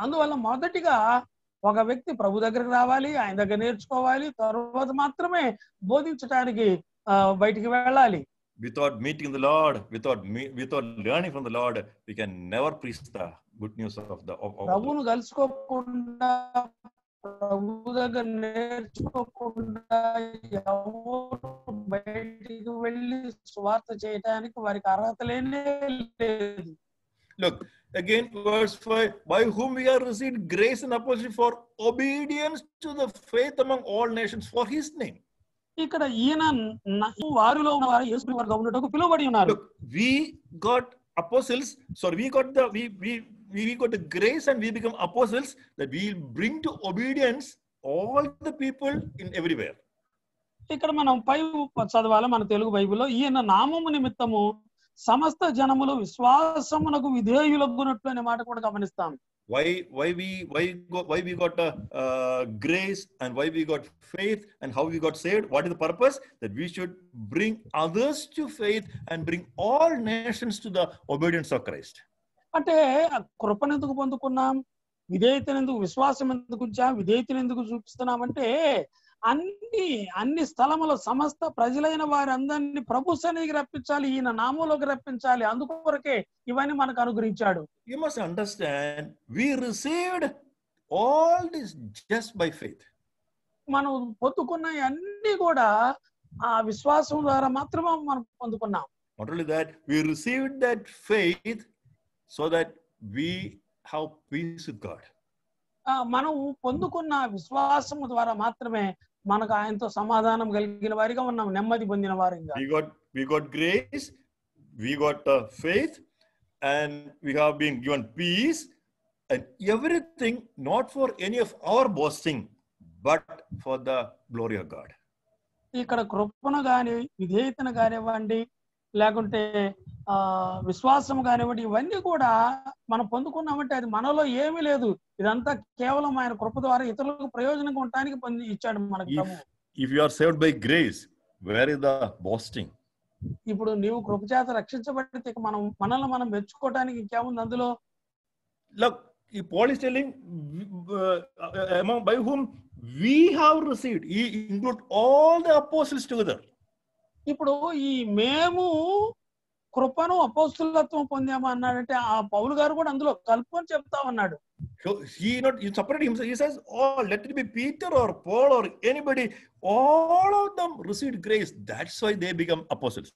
అందువల్ల మొదటిగా ఒక వ్యక్తి ప్రభు దగ్గరికి రావాలి, ఆయన దగ్గర నేర్చుకోవాలి, తర్వాత మాత్రమే బోధించడానికి బయటికి వెళ్ళాలి. Without meeting the Lord, without learning from the Lord, we can never preach the good news of the. ప్రభువును కలుసుకోకుండా, ప్రభు దగ్గర నేర్చుకోకుండా ఎవరు బయటికి వెళ్ళి సువార్త చేయడానికి వారికి అర్హత లేనే లేదు. Look again, verse 5. By whom we have received grace and apostleship for obedience to the faith among all nations for His name. ఇక్కడ ఈయన వారిలో ఉన్నవారు యేసు వారిగా ఉన్నట్టుకు పిలువబడి ఉన్నారు. Look, we got apostles, so we got the grace and we become apostles that we bring to obedience all the people in everywhere. ఇక్కడ మనం పై చదవాలి మన తెలుగు బైబిల్లో. ఈయన నామము నిమిత్తము సమస్త జనములు విశ్వాసమునకు విధేయులగునట్లు అనే మాట కూడా గమనిస్తాం. Why we got grace and why we got faith and how we got saved? What is the purpose? That we should bring others to faith and bring all nations to the obedience of Christ. అంటే కృపను ఎందుకు పొందుకున్నాం, విధేయతను ఎందుకు, విశ్వాసం ఎందుకు ఉంచాం, విధేయతను ఎందుకు చూపిస్తున్నామంటే అన్ని స్థలములో సమస్త ప్రజలైన వారందరినీ ప్రభు సన్నిధికి రప్పించాలి, ఈయన నామంలోకి రప్పించాలి. అందుకొరకే ఇవన్నీ మనకు అనుగ్రహించాడు. You must understand, we received all this just by faith. మనం పొందుకున్న అన్ని కూడా ఆ విశ్వాసం ద్వారా మాత్రమే మనం పొందుకున్నాం. Not only that, we received that faith so that we have peace with God. మనం పొందుకున్న విశ్వాసము ద్వారా మాత్రమే మనకు ఆయనతో సమాధానం కలిగిన వారిగా ఉన్నాం, నెమ్మది పొందిన వారిగా. We got grace, we got faith, and we have been given peace, and everything not for any of our boasting, but for the glory of God. ఇక్కడ కృపను గాని, విధేయతను కానివ్వండి, లేకుంటే విశ్వాసం కానివ్వండి, ఇవన్నీ కూడా మనం పొందుకున్నామంటే అది మనలో ఏమీ లేదు. ఇదంతా కేవలం ఆయన కృప ద్వారా ఇతరులకు ప్రయోజనంగా ఉండడానికి ఇచ్చాడు మనకు. If you are saved by grace, where is the boasting? ఇప్పుడు నీవు కృప చేత రక్షించబడితే మనల్ని మనం మెచ్చుకోవడానికి ఇంకేముంది అందులో? Look, Paul is telling by whom we have received. He include all the apostles together. ఇప్పుడు ఈ మేము కృపను అపోస్తులత్వం పొందాము అన్నాడంటే ఆ పౌలు గారు కూడా అందులో కలుపుకొని చెప్తా ఉన్నాడు. He separated himself. He says, "Oh, let it be Peter or Paul or anybody. All of them received grace. That's why they become apostles."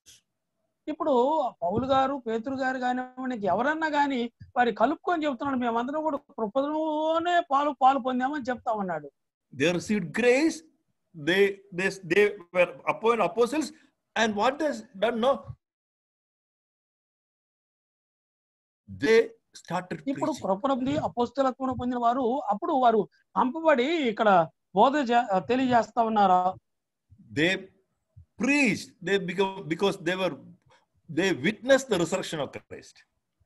ఇప్పుడు పౌలు గారు, పేతురు గారు కానివ్వండి, ఎవరన్నా కానీ వారి కలుపుకొని చెప్తున్నాడు, మేమందరం కూడా కృపలోనే పాలు పొందామని చెప్తా ఉన్నాడు. They received grace. They were appointed apostles, and what they done now? They started preaching. ఇప్పుడు కృపను పొంది అపోస్తలత్వం పొందిన వారు అప్పుడు వారు పంపబడి ఇక్కడ బోధ తెలియజేస్తా ఉన్నారా? They preached. They become because they witnessed the resurrection of Christ.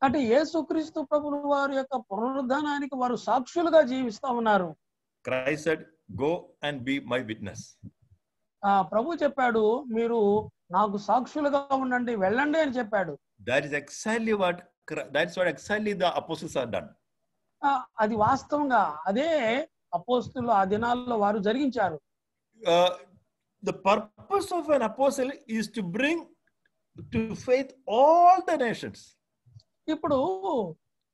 అంటే యేసుక్రీస్తు ప్రభువు వారి యొక్క పునరుద్ధానానికి వారు సాక్షులుగా జీవిస్తా ఉన్నారు. Christ said, "Go and be my witness." ప్రభు చెప్పాడు, మీరు నాకు సాక్షులుగా ఉండండి, వెళ్ళండి అని చెప్పాడు. That's what exactly the apostles have done. అది వాస్తవంగా అదే అపోస్తులు ఆ దినాల్లో వారు జరిగించారు. The purpose of an apostle is to bring to faith all the nations. ఇప్పుడు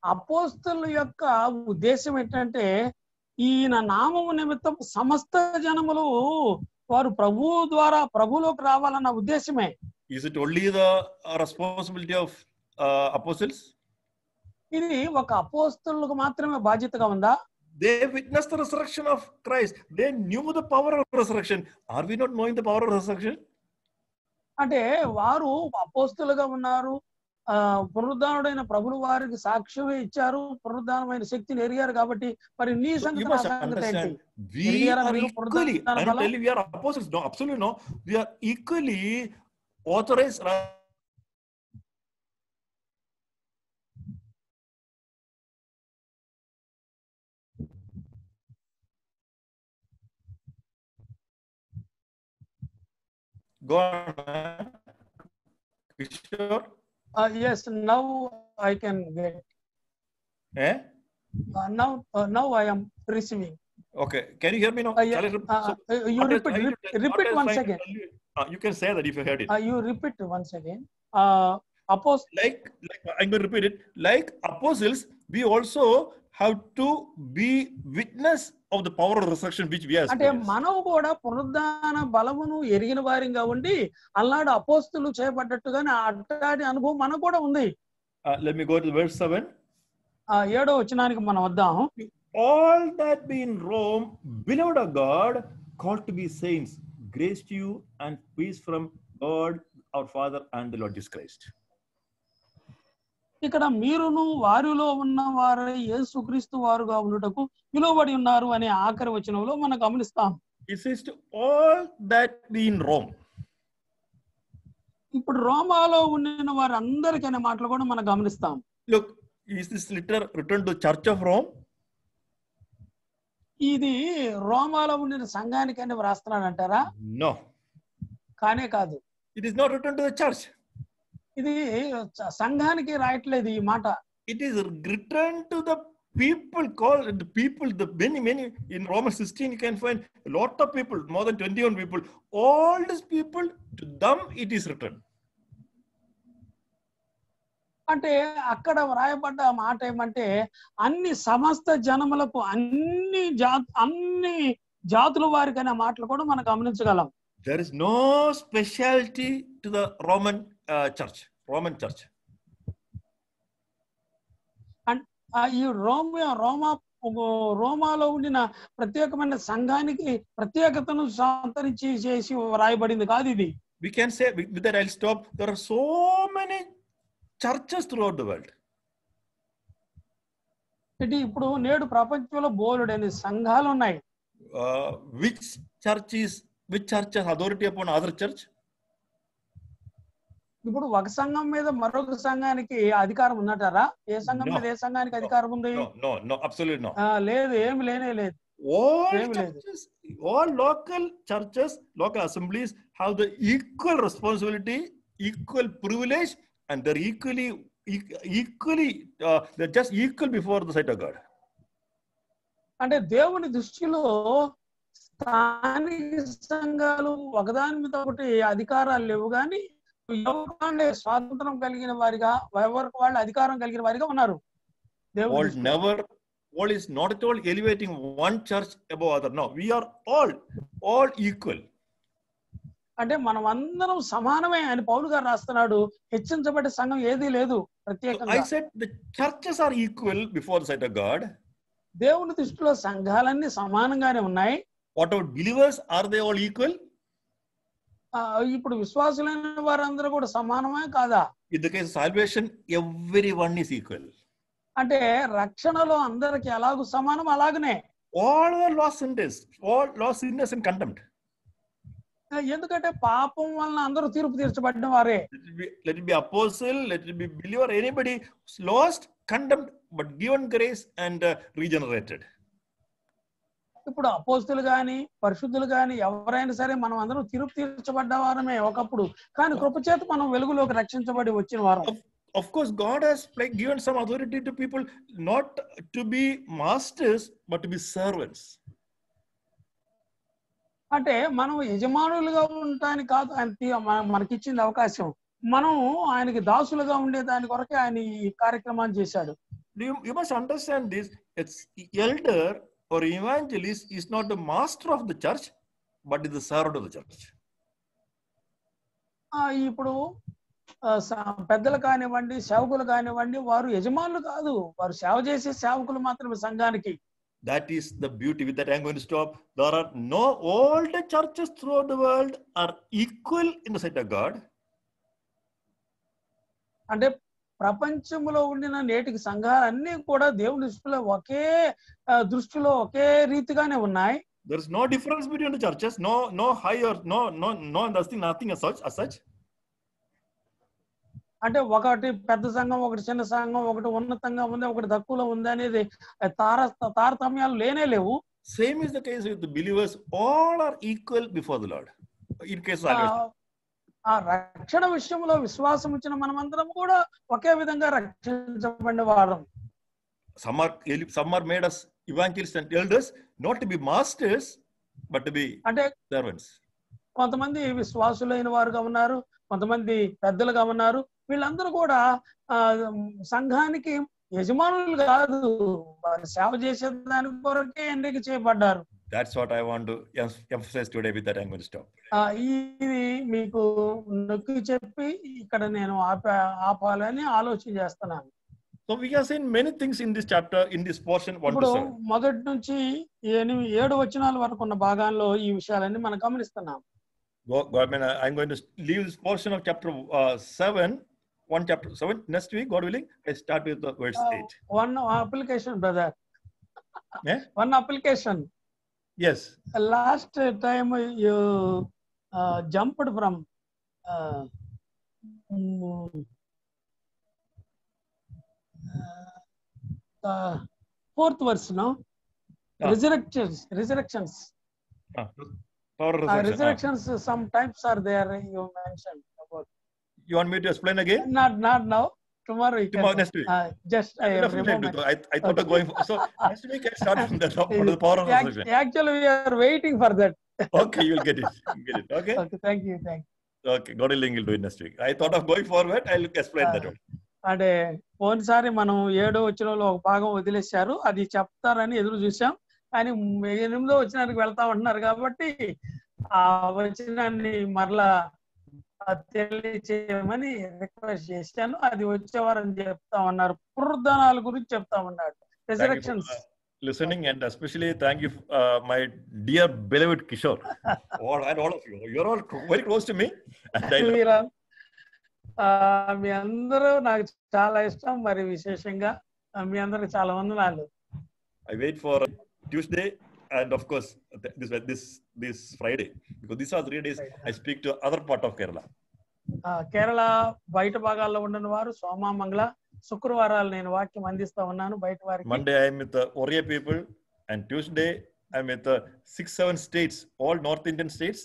అపోస్తుల యొక్క ఉద్దేశం ఏంటంటే ఈయన నామము నిమిత్తం సమస్త జనములు వారు ప్రభువు ద్వారా ప్రభువులోకి రావాలన్న ఉద్దేశమే. Is it only the responsibility of apostles? ఇది ఒక అపోస్తులకు మాత్రమే బాధ్యతగా ఉందా? They witnessed the resurrection of Christ. They knew the power of resurrection. Are we not knowing the power of resurrection? అంటే వారు అపోస్తులుగా ఉన్నారు, పునరుద్ధానుడైన ప్రభువు వారికి సాక్ష్యం ఇచ్చారు, పునరుద్ధానమైన శక్తిని ఎరిగారు. కాబట్టి మరి నీ సంగతి ఏంటి? We are equally, I don't tell you we are apostles. No, absolutely no. We are equally authorized. Go on. Sure. Yes, now I can get. Eh? Now I am receiving. Okay. Can you hear me now? Yeah, Shall I you what I was repeat, trying to tell- what repeat I was once trying to again. tell you, you can say that if you heard it. You repeat once again. Like I'm going to repeat it. Like apostles, we also have to be witness of the power of resurrection which we have అంటే experienced. మనం కూడా పునరుద్ధాన బలమును ఎరిగిన వారిగా ఉండి అల్లాడు అపోస్తులు చేయబడ్డట్టుగానే అట్లాంటి అనుభవం మనకు కూడా ఉంది. Let me go to verse 7. 7వ వచనానికి మనం వద్దాం. All that be in Rome, beloved of God, called to be saints, grace to you and peace from God our Father and the Lord Jesus Christ. ఇక్కడ మీరును వారిలో ఉన్న వారే యేసుక్రీస్తు వారుగా ఉండుటకు పిలువబడి ఉన్నారు అనే ఆఖరి వచనంలో మనం గమనిస్తాం. It says to all that be in Rome. ఇప్పుడు రోమాలో ఉండిన వారందరికీ అనే మాటలు కూడా మనం గమనిస్తాం. Look, is this letter written to the Church of Rome? ఇది రోమాలో ఉండిన సంఘానికి అని వ్రాస్తున్నాడు అంటారా? No. కానే కాదు. It is not written to the church. ఇది సంఘానికి రాయట్లేదు ఈ మాట. It is written to the people called the people, the many in Romans 16 you can find a lot of people, more than 21 people. All these people, to them it is written. అంటే అక్కడ వ్రాయబడ్డ మాట ఏమంటే అన్ని సమస్త జనములకు అన్ని జాతుల వారికి అనే మాటలు కూడా మనం గమనించగలం. There is no specialty to the Roman church. And ఈ రోమాలో ఉండిన ప్రత్యేకమైన సంఘానికి ప్రత్యేకతను సంతరించి చేసి వ్రాయబడింది కాదు ఇది. We can say, with that I'll stop. There are so many churches throughout the world. ఇప్పుడు నేడు ప్రపంచంలో బోలెడని సంఘాలు ఉన్నాయి. Which church has authority upon other church? ఇప్పుడు ఒక సంఘం మీద మరొక సంఘానికి అధికారం ఉన్నటారా? ఏ సంఘం మీద ఏ సంఘానికి అధికారం ఉంది? No, absolutely no. లేదు, ఏమి లేనే లేదు. All churches, all local churches, local assemblies have the equal responsibility, equal privilege, and they're they're just equal before the sight of God. అంటే దేవుని దృష్టిలో స్థానిక సంఘాలు ఒకదాని మీద ఒకటి అధికారాలు లేవు, కానీ ఎవరికంటే స్వాతంత్రం కలిగిన వారిగా, ఎవరికి వాళ్ళు అధికారం కలిగిన వారిగా ఉన్నారు. All is not at all elevating one church above other. No, we are all equal. అంటే మనం అందరం సమానమే అని పౌలు గారు రాస్తున్నాడు. హెచ్చించబడే సంఘం ఏదీ లేదు ప్రత్యేకంగా. I said the churches are equal before the sight of God. దేవుని దృష్టిలో సంఘాలన్నీ సమానంగానే ఉన్నాయి. What about believers? Are they all equal? ఇప్పుడు విశ్వాసులైన వారందరూ కూడా సమానమే కాదా? In the case of salvation, everyone is equal. అంటే రక్షణలో అందరికి ఎలాగూ సమానం, అలాగనే all are lost sinners and condemned. ఎందుకంటే పాపం వలన అందరూ తీర్పు తీర్చబడిన వారే. Let it be apostle, let it be believer, anybody lost, condemned, but given grace and regenerated. ఇప్పుడు అపోస్తులు గాని పరిశుద్ధులు గాని ఎవరైనా సరే మనం అందరం తీర్పు తీర్చబడ్డ వారమే ఒకప్పుడు, కానీ కృపచేత మనం వెలుగులోకి రక్షించబడి వచ్చిన వారం. Of course, God has given some authority to people not to be masters but to be servants. అంటే మనం యజమానులుగా ఉండటానికి కాదు ఆయన మనకిచ్చింది అవకాశం. మనం ఆయనకి దాసులుగా ఉండే దాని కొరకే ఆయన ఈ కార్యక్రమాన్ని చేశాడు. You must understand this. It's elder or evangelist is not the master of the church but is the servant of the church. ఇప్పుడు పెద్దలు కానివ్వండి, సేవకులు కానివ్వండి, వారు యజమానులు కాదు, వారు సేవ చేసే సేవకులు మాత్రమే సంఘానికి. That is the beauty. With that I'm going to stop. There are all the churches throughout the world are equal in the sight of God. అంటే ప్రపంచంలో ఉండిన నేటికి సంఘాలన్నీ కూడా దేవుని దృష్టిలో ఒకే రీతిగానే ఉన్నాయి. There is no difference between the churches. No higher, nothing as such. అంటే ఒకటి పెద్ద సంఘం, ఒకటి చిన్న సంఘం, ఒకటి ఉన్నతంగా ఉంది, ఒకటి తక్కువలో ఉంది అనేది తారతమ్యాలు లేనే లేవు. Same is the case with the believers. All are equal before the Lord. In case of salvation. ఆ రక్షణ విషయంలో విశ్వాసం ఇచ్చిన మనమందరం కూడా ఒకే విధంగా రక్షించబడిన వారం. Some are made as evangelists and elders, not to be masters, but to be అంటే servants. కొంతమంది విశ్వాసులైన వారుగా ఉన్నారు, కొంతమంది పెద్దలుగా ఉన్నారు. వీళ్ళందరూ కూడా సంఘానికి యజమానులు కాదు, వారు సేవ చేసే దాని కొరకే ఎన్నిక చేయబడ్డారు. That's what I want to emphasize today. With that, I'm going to stop. ఇది మీకు నొక్కి చెప్పి ఇక్కడ నేను ఆపాలని ఆలోచన చేస్తున్నాను. So we have seen many things in this chapter, in this portion 1 to 7. మొదటి నుంచి 7 వచనాల వరకు ఉన్న భాగాల్లో ఈ విషయాలన్నీ మనం గమనిస్తున్నాం. I'm going to leave this portion of chapter 7, chapter 7. Next week, God willing, I start with the verse 8. One application, brother. Yeah? One application. Yes. Last time you jumped from fourth verse, no? Resurrections. Resurrections sometimes are there, you mentioned about. You want me to explain again? Not now. Tomorrow, next week. Just I thought of going for, so next week I start from the power of resurrection. Actually, we are waiting for that. Okay, you'll get it. Okay. Okay, thank you. Okay, God willing, we'll do it next week. I thought of going forward. I'll explain that one. అంటే పోయినసారి మనం 7వ వచనంలో ఒక భాగం వదిలేశారు, అది చెప్తారని ఎదురు చూసాం. కానీ 8వ వచనానికి వెళ్తా ఉంటున్నారు కాబట్టి ఆ వచనాన్ని మరలా తెలియచేయమని రిక్వెస్ట్ చేశాను. అది వచ్చేవారని చెప్తా ఉన్నారు. పునరుద్ధానాల గురించి చెప్తా ఉన్నాడు. రిజరెక్షన్స్. Listening, and especially thank you, my dear beloved Kishore, and all of you. You're all very close to me. మీ అందరూ నాకు చాలా ఇష్టం. మరి విశేషంగా మీ అందరికి చాలా వందనాలు. I wait for Tuesday and of course this Friday, because these are 3 days I speak to other part of Kerala. Kerala బయట భాగాల్లో ఉన్న వారు సోమ మంగళ శుక్రవారాలు నేను వాక్యం అందిస్తా ఉన్నాను బయట వారికి. Monday I am with the Oriya people, and Tuesday I am with the 6-7 states, all North Indian states,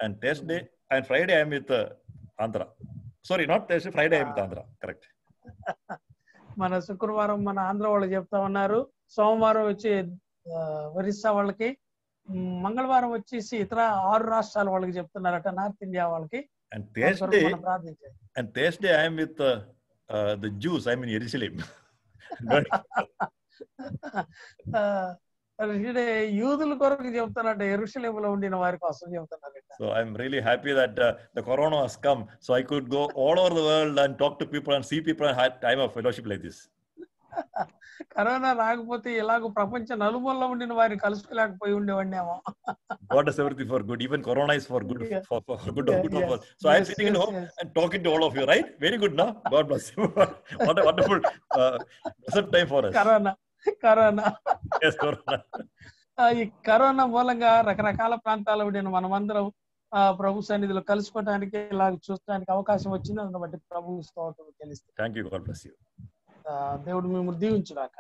and Thursday and Friday I am with Andhra. Sorry, not Thursday, Friday I am with Andhra. Correct. మన శుక్రవారం మన ఆంధ్ర వాళ్ళు చెప్తా ఉన్నారు, సోమవారం వచ్చి ఒరిస్సా వాళ్ళకి, మంగళవారం వచ్చేసి ఇతర 6 రాష్ట్రాల వాళ్ళకి చెప్తున్నారట, నార్త్ ఇండియా వాళ్ళకి. And Thursday I am with the Jews. I am in Jerusalem. యూదుల కొరకు చెప్తారట, యెరూషలేములో ఉండిన వారి కోసం చెప్తున్నారట. So I am really happy that the corona has come, so I could go all over the world and talk to people and see people and have time of fellowship like this. Corona రాకపోతే ఇలాగ ప్రపంచ నలుమూలలో ఉండిన వారిని కలుసుకోలేకపోయి ఉండేవాడినేమో. God does everything for good. Even corona is for good, for good of us. So I am sitting at home and talking to all of you, right? Very good, no? God bless you. What a wonderful blessed time for us. Corona. Yes, corona. ఈ కరోనా మూలంగా రకరకాల ప్రాంతాల్లో ఉండిన మనమందరం ప్రభు సన్నిధిలో కలుసుకోవడానికి ఇలాగ చూడడానికి అవకాశం వచ్చింది. అందుని బట్టి ప్రభు స్తోత్రం తెలుస్తుంది. Thank you. God bless you. దేవుడు మిమ్మల్ని దీవించుగాక.